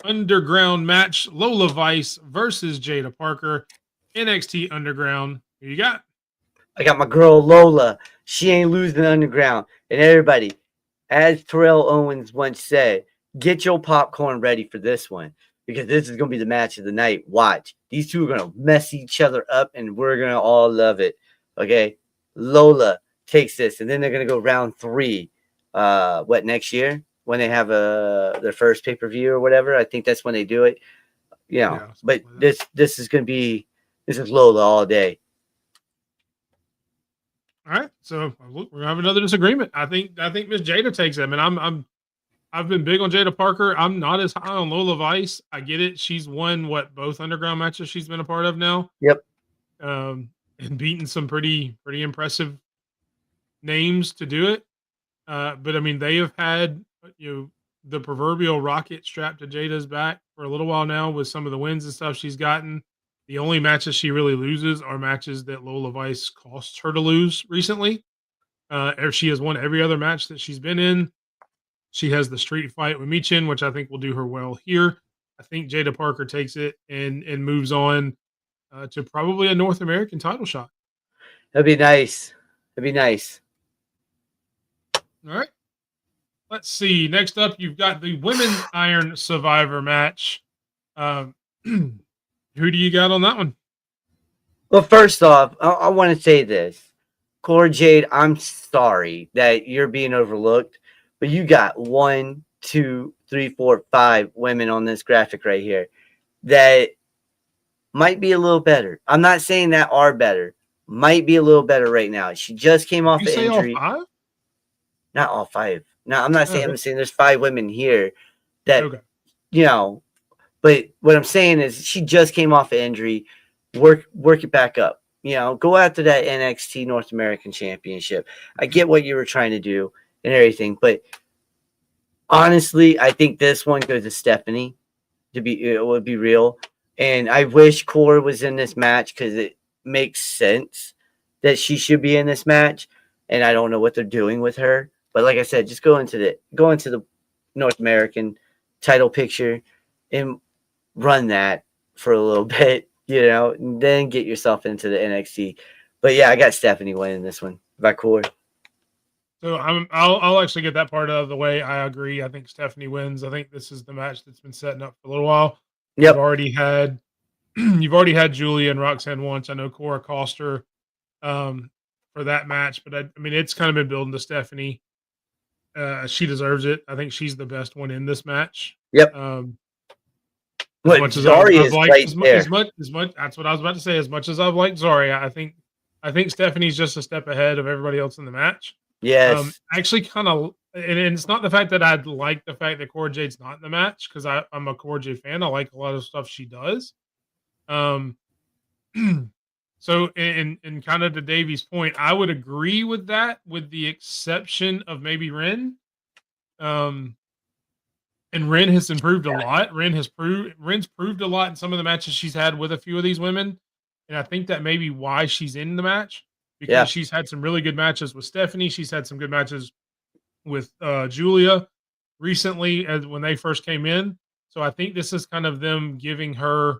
underground match: Lola Vice versus Jada Parker. NXT Underground. Who you got? I got my girl Lola. She ain't losing underground. And everybody, as Terrell Owens once said, get your popcorn ready for this one. Because this is going to be the match of the night. Watch. These two are going to mess each other up, and we're going to all love it. Okay? Lola takes this, and then they're going to go round 3. Next year? When they have their first pay-per-view or whatever. I think that's when they do it. But this is going to be, this is Lola all day. All right, so we're gonna have another disagreement. I think Miss Jada takes them, and I've been big on Jada Parker. I'm not as high on Lola Vice. I get it. She's won both underground matches she's been a part of now. Yep. And beaten some pretty impressive names to do it. But I mean, they have had the proverbial rocket strapped to Jada's back for a little while now with some of the wins and stuff she's gotten. The only matches she really loses are matches that Lola Vice costs her to lose recently. She has won every other match that she's been in. She has the street fight with Michin, which I think will do her well here. I think Jada Parker takes it and moves on to probably a North American title shot. That'd be nice. All right. Let's see. Next up, you've got the Women's Iron Survivor match. Who do you got on that one? Well, first off, I want to say this. Cora Jade, I'm sorry that you're being overlooked, but you got 1, 2, 3, 4, 5 women on this graphic right here that might be a little better. I'm not saying that are better, might be a little better right now. She just came off You an say all injury. 5? Not all 5. No, I'm not saying. Oh, I'm saying there's 5 women here that okay. But what I'm saying is she just came off an injury. Work it back up. Go after that NXT North American Championship. I get what you were trying to do and everything, but honestly, I think this one goes to Stephanie. It would be real, and I wish Core was in this match because it makes sense that she should be in this match. And I don't know what they're doing with her, but like I said, just go into the North American title picture and run that for a little bit, and then get yourself into the NXT. But yeah, I got Stephanie winning this one by Core. So I'll actually get that part out of the way. I agree. I think Stephanie wins. I think this is the match that's been setting up for a little while. You've Yep. already had Julia and Roxanne once. I know Cora Coster for that match, but I mean it's kind of been building to Stephanie. She deserves it. I think she's the best one in this match. Yep. As much as Zarya I've is liked right there. as much that's what I was about to say. As much as I've liked Zarya, I think Stephanie's just a step ahead of everybody else in the match. Yes. Actually, kind of, and it's not the fact that I'd like the fact that Cora Jade's not in the match because I'm a Cora Jade fan. I like a lot of stuff she does. So, in kind of to Davey's point, I would agree with that, with the exception of maybe Ren. And Ren has improved a lot. Ren's proved a lot in some of the matches she's had with a few of these women, and I think that may be why she's in the match because she's had some really good matches with Stephanie. She's had some good matches with Julia recently, as when they first came in. So I think this is kind of them giving her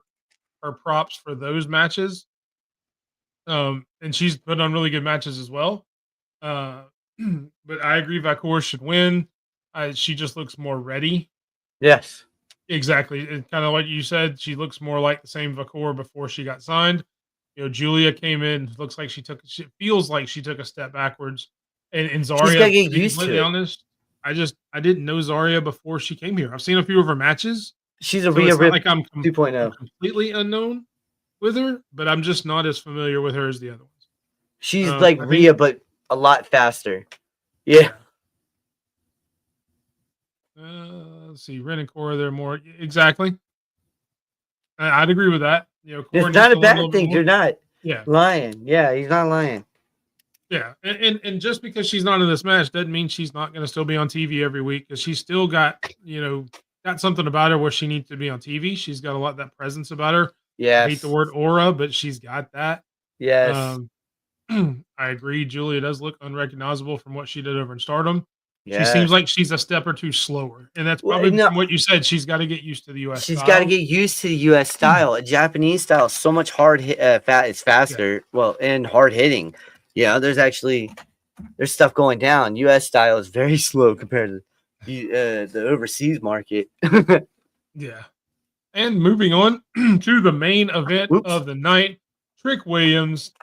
props for those matches. And she's put on really good matches as well. But I agree, Vakor should win. She just looks more ready. Yes. Exactly. It's kind of like you said, she looks more like the same Vakor before she got signed. Julia came in, looks like she feels like she took a step backwards. And Zarya, she's gotta get to be used completely to it. honest, I didn't know Zarya before she came here. I've seen a few of her matches. She's a So it's not like I'm 2.0. completely unknown with her, but I'm just not as familiar with her as the other ones. She's like Rhea, but a lot faster. Yeah. Let's see, Ren and Cora, they're more exactly. I'd agree with that. Cora It's not a bad thing. You're not Yeah. lying. Yeah, he's not lying. Yeah, and just because she's not in this match doesn't mean she's not going to still be on TV every week because she's still got something about her where she needs to be on TV. She's got a lot of that presence about her. Yes. I hate the word aura, but she's got that. Yes. I agree. Julia does look unrecognizable from what she did over in Stardom. Yeah. She seems like she's a step or two slower, and that's probably from what you said. She's got to get used to the U.S. She's style. got to get used to the U.S. style. A Japanese style is so much it's faster. Yeah. Well, and hard hitting. There's stuff going down. U.S. style is very slow compared to the overseas market. Yeah. And moving on to the main event of the night, Trick Williams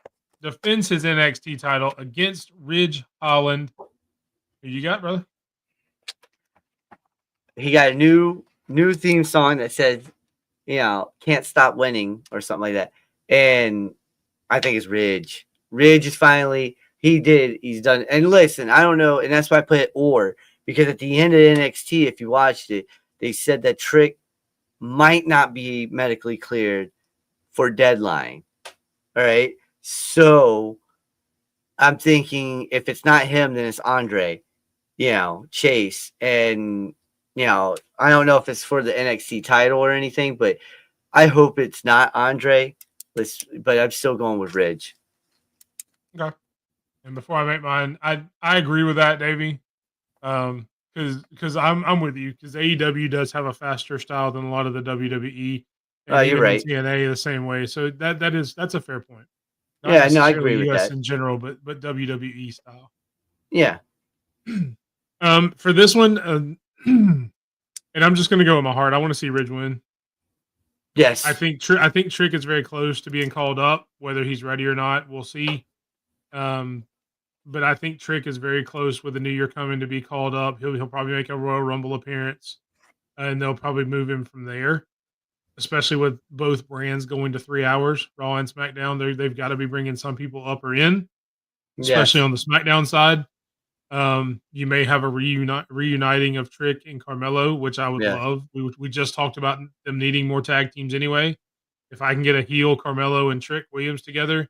defends his NXT title against Ridge Holland. Who you got, brother? He got a new theme song that says, "Can't stop winning" or something like that. And I think it's Ridge. Ridge is finally he's done. And listen, I don't know, and that's why I put it because at the end of NXT, if you watched it, they said that Trick might not be medically cleared for Deadline. All right. So I'm thinking if it's not him, then it's Andre, Chase. And, I don't know if it's for the NXT title or anything, but I hope it's not Andre. But I'm still going with Ridge. Okay. And before I make mine, I agree with that, Davey. Because I'm with you because AEW does have a faster style than a lot of the WWE. And you're right. TNA the same way. So that's a fair point. Not I agree with US that. in general, but WWE style. Yeah. For this one, and I'm just going to go with my heart. I want to see Ridge win. Yes. I think Trick is very close to being called up. Whether he's ready or not, we'll see. But I think Trick is very close with the new year coming to be called up. He'll probably make a Royal Rumble appearance, and they'll probably move him from there. especially with both brands going to 3 hours, Raw and SmackDown. They've got to be bringing some people up or in, especially Yes. on the SmackDown side. You may have a reuniting of Trick and Carmelo, which I would Yeah. love. We just talked about them needing more tag teams anyway. If I can get a heel Carmelo and Trick Williams together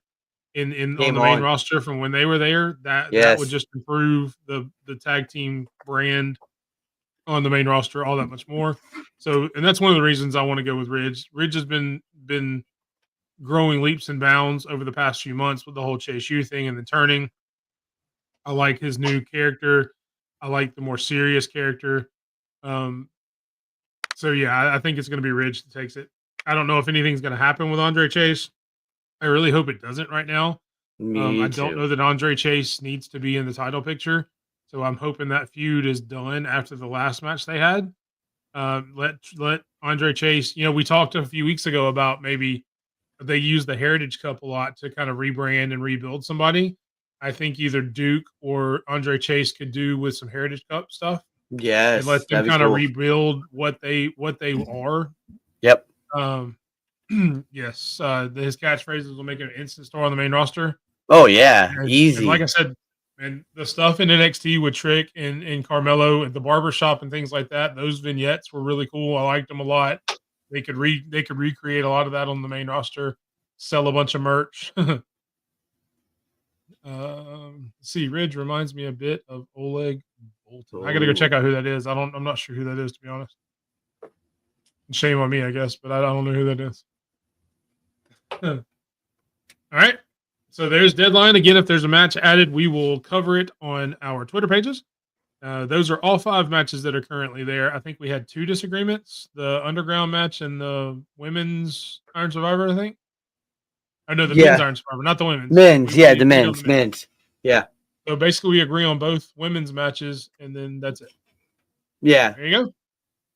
in on Game the main on. roster from when they were there, that would Yes. just improve the tag team brand on the main roster all that much more. So, and that's one of the reasons I want to go with Ridge. Ridge has been growing leaps and bounds over the past few months with the whole Chase U thing and the turning. I like his new character. I like the more serious character. So yeah, I think it's going to be Ridge that takes it. I don't know if anything's going to happen with Andre Chase. I really hope it doesn't right now. Me I don't too. know that Andre Chase needs to be in the title picture. So I'm hoping that feud is done after the last match they had. Let Andre Chase, we talked a few weeks ago about maybe they use the Heritage Cup a lot to kind of rebrand and rebuild somebody. I think either Duke or Andre Chase could do with some Heritage Cup stuff. It Yes, lets them that'd be kind of cool. rebuild what they are. Yep. Yes, his catchphrases will make it an instant star on the main roster. Oh yeah, And easy. like I said, and the stuff in NXT with Trick and Carmelo at the barbershop and things like that, those vignettes were really cool. I liked them a lot. They could recreate a lot of that on the main roster, sell a bunch of merch. See, Ridge reminds me a bit of Oleg Bolton. I got to go check out who that is. I'm not sure who that is, to be honest. Shame on me, I guess, but I don't know who that is. All right. So there's Deadline. Again, if there's a match added, we will cover it on our Twitter pages. Those are all 5 matches that are currently there. I think we had 2 disagreements, the Underground match and the Women's Iron Survivor, I think. Oh, no, the Men's Iron Survivor, not the Women's. Men's, We the agreed on men's, men's. Yeah. So basically we agree on both women's matches, and then that's it. Yeah. There you go.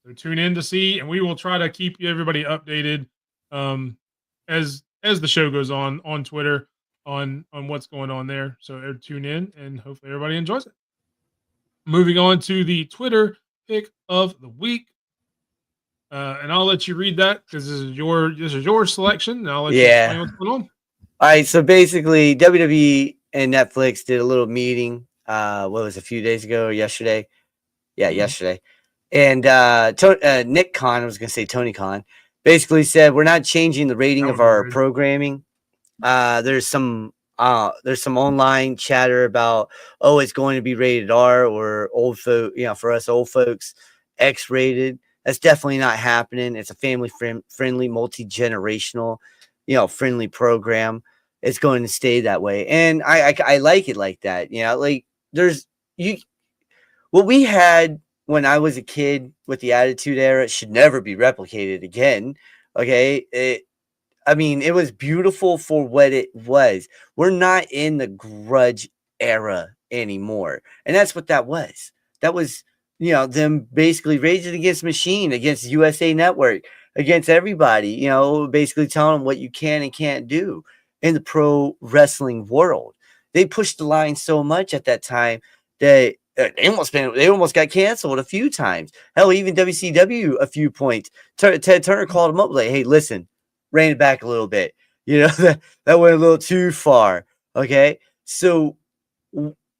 So tune in to see, and we will try to keep everybody updated as the show goes on Twitter on what's going on there. So tune in, and hopefully everybody enjoys it. Moving on to the Twitter pick of the week, and I'll let you read that because this is your selection. And I'll let you explain what's going on. All right, so basically, WWE and Netflix did a little meeting. What was it, a few days ago or yesterday? Yeah, yesterday. And Nick Khan, I was going to say Tony Khan, basically said we're not changing the rating of our programming. There's some online chatter about it's going to be rated R or old folk, for us old folks, X rated. That's definitely not happening. It's a family friendly, multi-generational, friendly program. It's going to stay that way, and I like it like that. Like what we had when I was a kid with the Attitude Era should never be replicated again. Okay. It was beautiful for what it was. We're not in the grudge era anymore. And that's what that was. That was, them basically raging against Machine, against USA Network, against everybody, basically telling them what you can and can't do in the pro wrestling world. They pushed the line so much at that time that they almost got canceled a few times. Hell, even WCW a few points. Ted Turner called him up like, hey, listen, rein it back a little bit. That went a little too far. Okay. So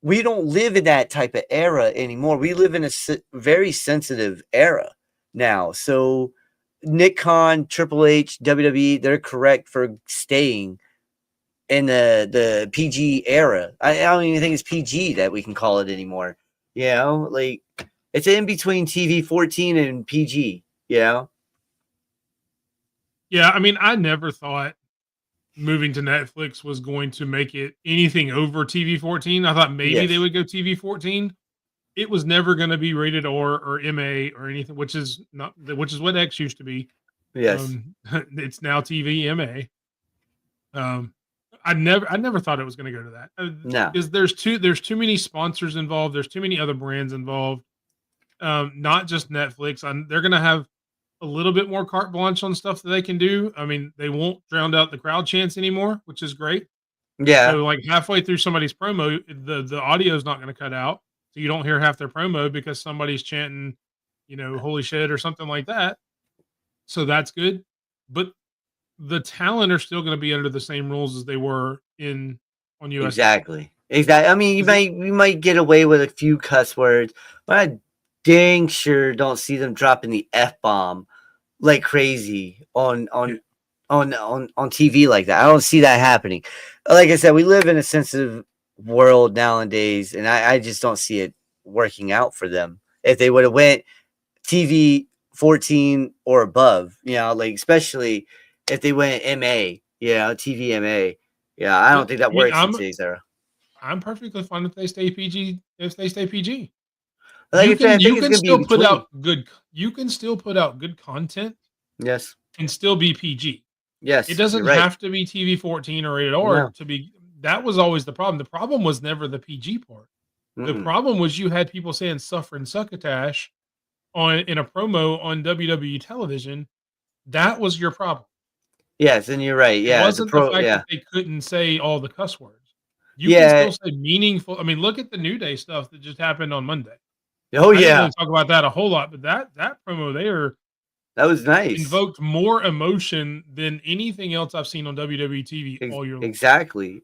we don't live in that type of era anymore. We live in a very sensitive era now. So Nick Khan, Triple H, WWE, they're correct for staying in the PG era. I don't even think it's PG that we can call it anymore. Like it's in between TV 14 and PG. Yeah, I never thought moving to Netflix was going to make it anything over TV 14. I thought maybe they would go TV 14. It was never going to be rated R or MA or anything, which is what X used to be. Yes. It's now TV MA. I never thought it was going to go to that. No, because there's too many sponsors involved. There's too many other brands involved. Not just Netflix. They're going to have a little bit more carte blanche on stuff that they can do. They won't drown out the crowd chants anymore, which is great. Yeah. So like halfway through somebody's promo, the audio is not going to cut out, so you don't hear half their promo because somebody's chanting, holy shit or something like that. So that's good. but the talent are still going to be under the same rules as they were on USA. Exactly. I mean, you might get away with a few cuss words, but I dang sure don't see them dropping the F-bomb like crazy on TV like that. I don't see that happening. Like I said, we live in a sensitive world nowadays, and I just don't see it working out for them. If they would have went TV 14 or above, like especially if they went MA, TV MA. Yeah, I don't think that works in today's era. I'm perfectly fine if they stay PG. If they stay PG, like you can still put out good. You can still put out good content. Yes, and still be PG. Yes, it doesn't have to be TV 14 or rated R to be. That was always the problem. The problem was never the PG part. The problem was you had people saying "suffer and succotash" in a promo on WWE television. That was your problem. Yes, and you're right. Yeah, it wasn't the fact that they couldn't say all the cuss words. You can still say meaningful. I mean, look at the New Day stuff that just happened on Monday. Oh I didn't really talk about that a whole lot, but that promo there, that was nice. Invoked more emotion than anything else I've seen on WWE TV all year long. Exactly.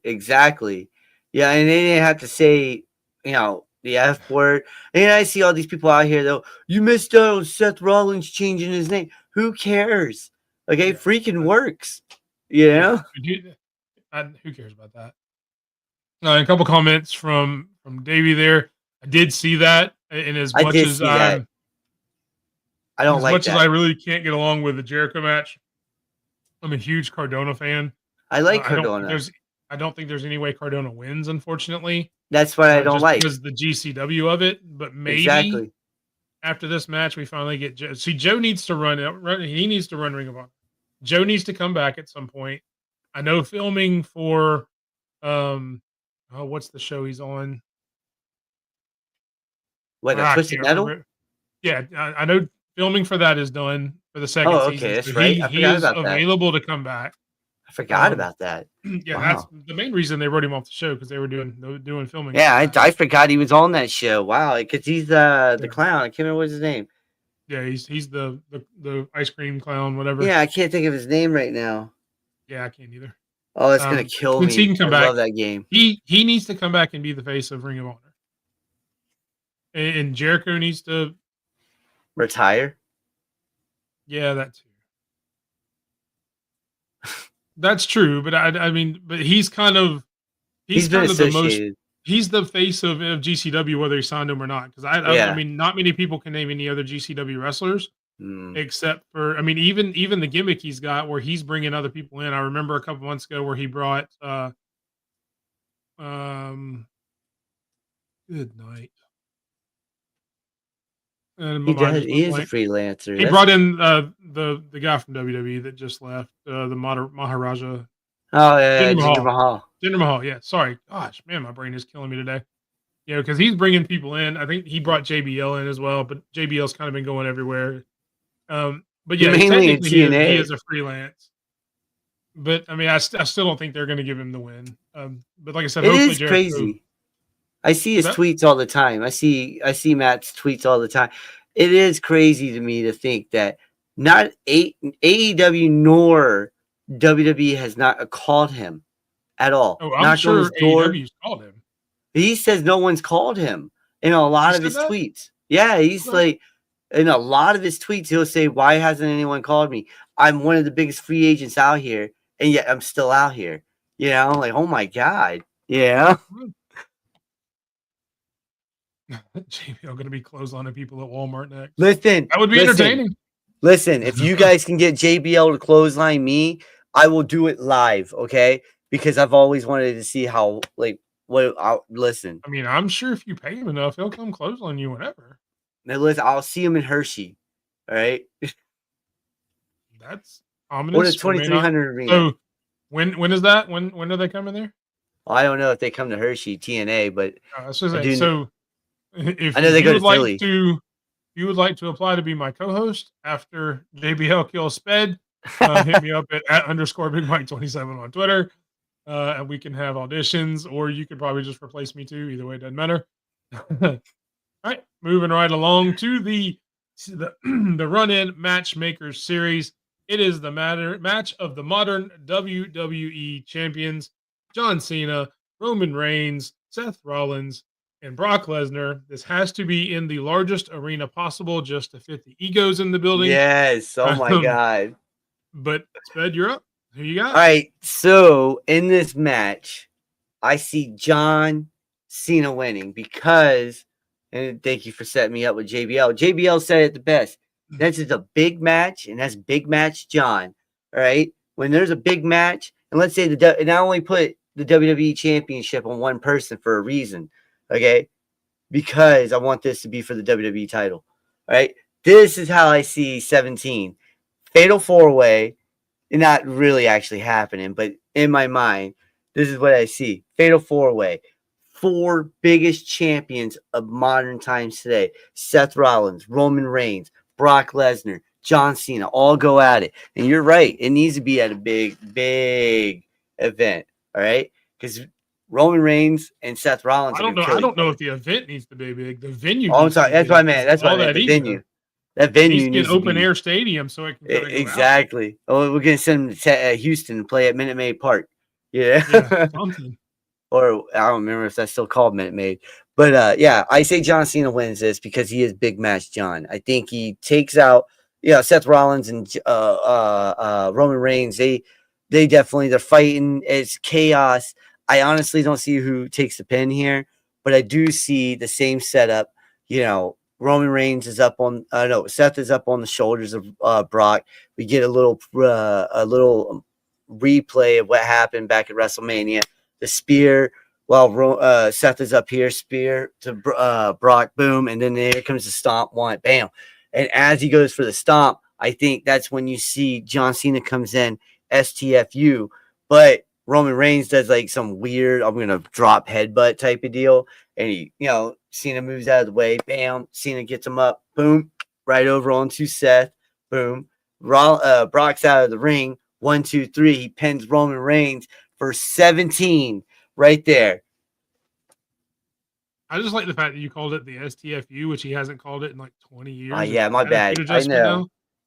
Yeah, and they didn't have to say, the F word. And I see all these people out here though. You missed out on Seth Rollins changing his name. Who cares? Okay, freaking works. Who cares about that? A couple comments from Davey there. I did see that, and as much as I really can't get along with the Jericho match, I'm a huge Cardona fan. I like Cardona. I don't think there's any way Cardona wins, unfortunately. That's what I don't like. Because the GCW of it, but maybe after this match we finally get Joe. See, Joe needs to run. He needs to run Ring of Honor. Joe needs to come back at some point. I know filming for, what's the show he's on? What, Twisted Metal? Yeah, I know filming for that is done for the second season. Okay, that's right. He is available to come back. I forgot about that. Yeah, that's the main reason they wrote him off the show, because they were doing filming. Yeah, I forgot he was on that show. Wow, because he's the clown. I can't remember what's his name. Yeah, he's the ice cream clown, whatever. Yeah, I can't think of his name right now. Yeah, I can't either. Oh, it's gonna kill me. He can come I back. love that game. He needs to come back and be the face of Ring of Honor. And Jericho needs to retire. Yeah, that too. That's true, but I mean, but he's kind of the most. He's the face of GCW, whether he signed him or not. Because I mean, not many people can name any other GCW wrestlers except for, I mean, even the gimmick he's got where he's bringing other people in. I remember a couple months ago where he brought good night. He is a freelancer. He brought in the guy from WWE that just left, the Maharaja. Oh yeah, Jinder Mahal. Jinder Mahal, yeah. Sorry, gosh, man, my brain is killing me today. Because he's bringing people in. I think he brought JBL in as well, but JBL's kind of been going everywhere. But yeah, mainly in TNA. He is a freelance. But I mean, I still don't think they're going to give him the win. But like I said, it is crazy. I see his tweets all the time. I see Matt's tweets all the time. It is crazy to me to think that not AEW nor WWE has not called him at all. Oh, I'm sure AEW's called him. He says no one's called him in a lot of his tweets. Yeah, he's like, in a lot of his tweets, he'll say, "Why hasn't anyone called me? I'm one of the biggest free agents out here, and yet I'm still out here." Like, oh my god, yeah. JBL going to be clotheslining people at Walmart next. Listen, that would be entertaining. Listen, if you guys can get JBL to clothesline me, I will do it live, okay? Because I've always wanted to see how, listen. I mean, I'm sure if you pay him enough, he'll come clothesline you whenever. Now, listen, I'll see him in Hershey, all right? That's ominous. Or the 2300 Arena. So, when is that? When are they coming there? Well, I don't know if they come to Hershey, TNA, but if I know they go to Philly. You would like to apply to be my co-host after JBL kills Sped, hit me up at @_BigMike27 on Twitter, and we can have auditions, or you could probably just replace me too. Either way, it doesn't matter. All right, moving right along to the run-in matchmakers series. It is the match of the modern WWE champions, John Cena, Roman Reigns, Seth Rollins, and Brock Lesnar. This has to be in the largest arena possible just to fit the egos in the building. Yes. Oh my God. But Sped, you're up. Who you got? All right. So in this match, I see John Cena winning because, and thank you for setting me up with JBL. JBL said it the best. This is a big match, and that's big match John. All right. When there's a big match, and let's say and I only put the WWE Championship on one person for a reason. Okay. Because I want this to be for the WWE title. All right. This is how I see 17. Fatal 4-way. Not really actually happening, but in my mind, this is what I see. Fatal 4-way. 4 biggest champions of modern times today. Seth Rollins, Roman Reigns, Brock Lesnar, John Cena, all go at it. And you're right. It needs to be at a big, big event. All right? Because Roman Reigns and Seth Rollins. I don't know if the event needs to be big. The venue. Oh, I'm sorry. That's what I meant. That's what I meant. The venue. That venue needs to be an open air stadium so it can exactly. Oh, we're gonna send them to Houston and play at Minute Maid Park. Yeah. Something. Or I don't remember if that's still called Minute Maid. But yeah, I say John Cena wins this because he is big match John. I think he takes out Seth Rollins and Roman Reigns. They definitely they're fighting. It's chaos. I honestly don't see who takes the pin here, but I do see the same setup. Roman Reigns is up on Seth is up on the shoulders of Brock. We get a little replay of what happened back at WrestleMania. The spear while Seth is up here, spear to Brock, boom, and then here comes the stomp, one, bam. And as he goes for the stomp, I think that's when you see John Cena comes in, STFU, but Roman Reigns does like some weird, I'm gonna drop headbutt type of deal, and he, Cena moves out of the way, bam, Cena gets him up, boom, right over onto Seth, boom. Brock's out of the ring, 1, 2, 3. He pins Roman Reigns for 17 right there. I just like the fact that you called it the STFU, which he hasn't called it in like 20 years. Oh yeah, my bad. I know. Now.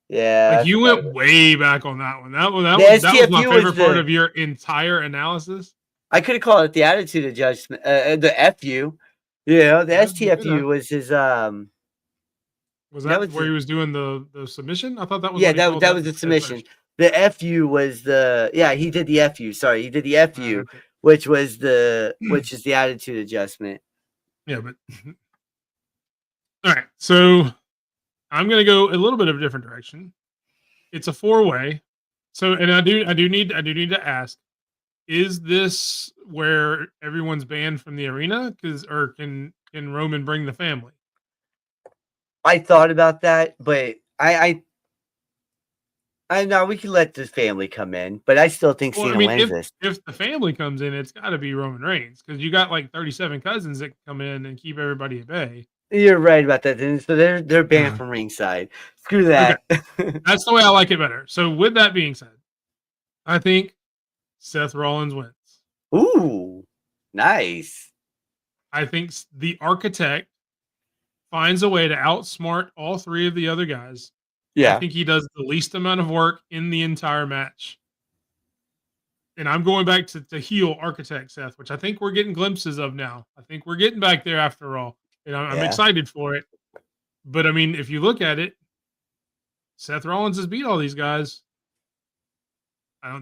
Yeah, like you went way back on that one. That was my favorite part of your entire analysis. I could have called it the attitude adjustment, the FU. The STFU was his. Was that where he was doing the submission? I thought that was. Yeah, that was the submission. The FU was the he did the FU. Sorry, he did the FU, okay. which is the attitude adjustment. Yeah, but all right. So I'm gonna go a little bit of a different direction. It's a 4-way. So, and I do need to ask: is this where everyone's banned from the arena? Or can Roman bring the family? I thought about that, but I know we can let the family come in, but I still think Cena wins this. If the family comes in, it's got to be Roman Reigns because you got like 37 cousins that come in and keep everybody at bay. You're right about that. So they're banned from ringside. Screw that. Okay. That's the way I like it better. So with that being said, I think Seth Rollins wins. Ooh, nice. I think the architect finds a way to outsmart all 3 of the other guys. Yeah. I think he does the least amount of work in the entire match. And I'm going back to heel architect Seth, which I think we're getting glimpses of now. I think we're getting back there after all. And I'm excited for it. But I mean, if you look at it, Seth Rollins has beat all these guys.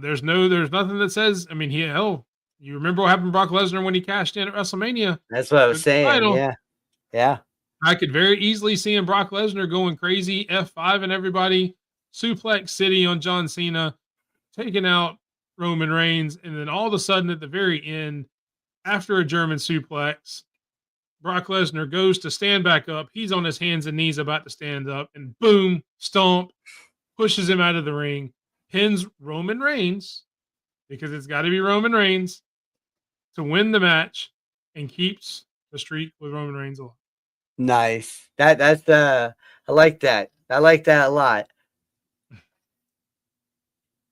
There's nothing that says, I mean, you remember what happened to Brock Lesnar when he cashed in at WrestleMania? That's what I was saying. Title. Yeah. I could very easily see him, Brock Lesnar, going crazy, F5 and everybody, Suplex City on John Cena, taking out Roman Reigns, and then all of a sudden at the very end, after a German suplex, Brock Lesnar goes to stand back up. He's on his hands and knees about to stand up, and boom, stomp, pushes him out of the ring, pins Roman Reigns, because it's got to be Roman Reigns, to win the match, and keeps the streak with Roman Reigns alive. Nice. That's I like that. I like that a lot.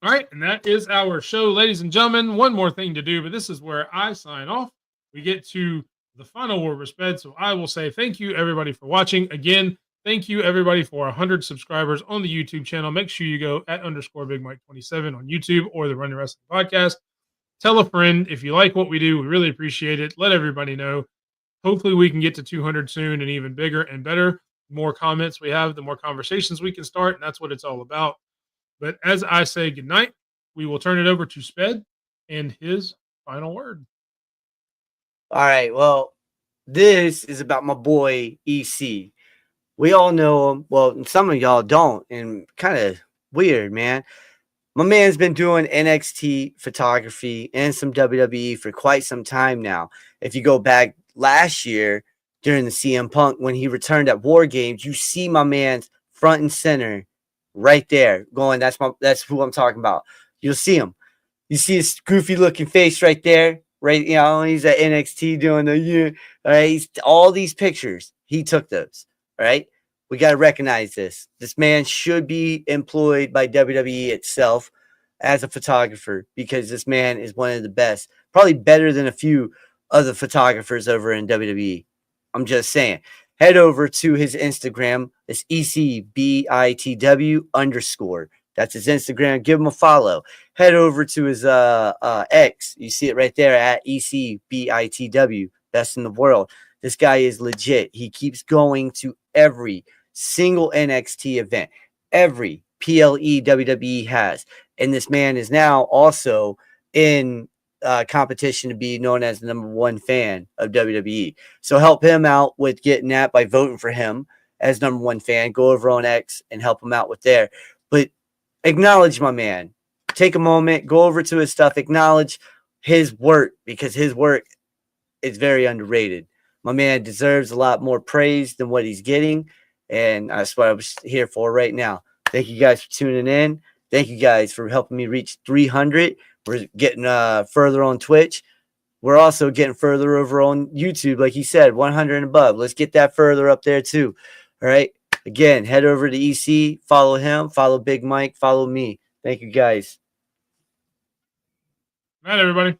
All right, and that is our show, ladies and gentlemen. One more thing to do, but this is where I sign off. We get to the final word with Sped, so I will say thank you, everybody, for watching. Again, Thank you, everybody, for 100 subscribers on the YouTube channel. Make sure you go at _Big Mike 27 on YouTube or the Run Your Wrestling podcast. Tell a friend if you like what we do. We really appreciate it. Let everybody know. Hopefully, we can get to 200 soon and even bigger and better. The more comments we have, the more conversations we can start, and that's what it's all about. But as I say goodnight, we will turn it over to Sped and his final word. All right. Well, this is about my boy EC. We all know him. Well, some of y'all don't, and kind of weird, man. My man's been doing NXT photography and some WWE for quite some time now. If you go back last year during the CM Punk when he returned at Wargames, you see my man's front and center right there going, that's who I'm talking about. You'll see him. You see his goofy looking face right there, right? You know, he's at NXT doing the all right. All these pictures, he took those. All right. We got to recognize this. This man should be employed by WWE itself as a photographer because this man is one of the best, probably better than a few other photographers over in WWE. I'm just saying. Head over to his Instagram. It's ECBITW_. That's his Instagram. Give him a follow. Head over to his X. You see it right there at ECBITW. Best in the world. This guy is legit. He keeps going to every single NXT event, every PLE WWE has. And this man is now also in competition to be known as the #1 fan of WWE. So help him out with getting that by voting for him as #1 fan. Go over on X and help him out with there. But acknowledge my man. Take a moment, go over to his stuff, acknowledge his work because his work is very underrated. My man deserves a lot more praise than what he's getting. And that's what I was here for right now. Thank you guys for tuning in. Thank you guys for helping me reach 300. We're getting further on Twitch. We're also getting further over on YouTube. Like he said, 100 and above. Let's get that further up there too. All right. Again, head over to EC. Follow him. Follow Big Mike. Follow me. Thank you guys. Good night, everybody.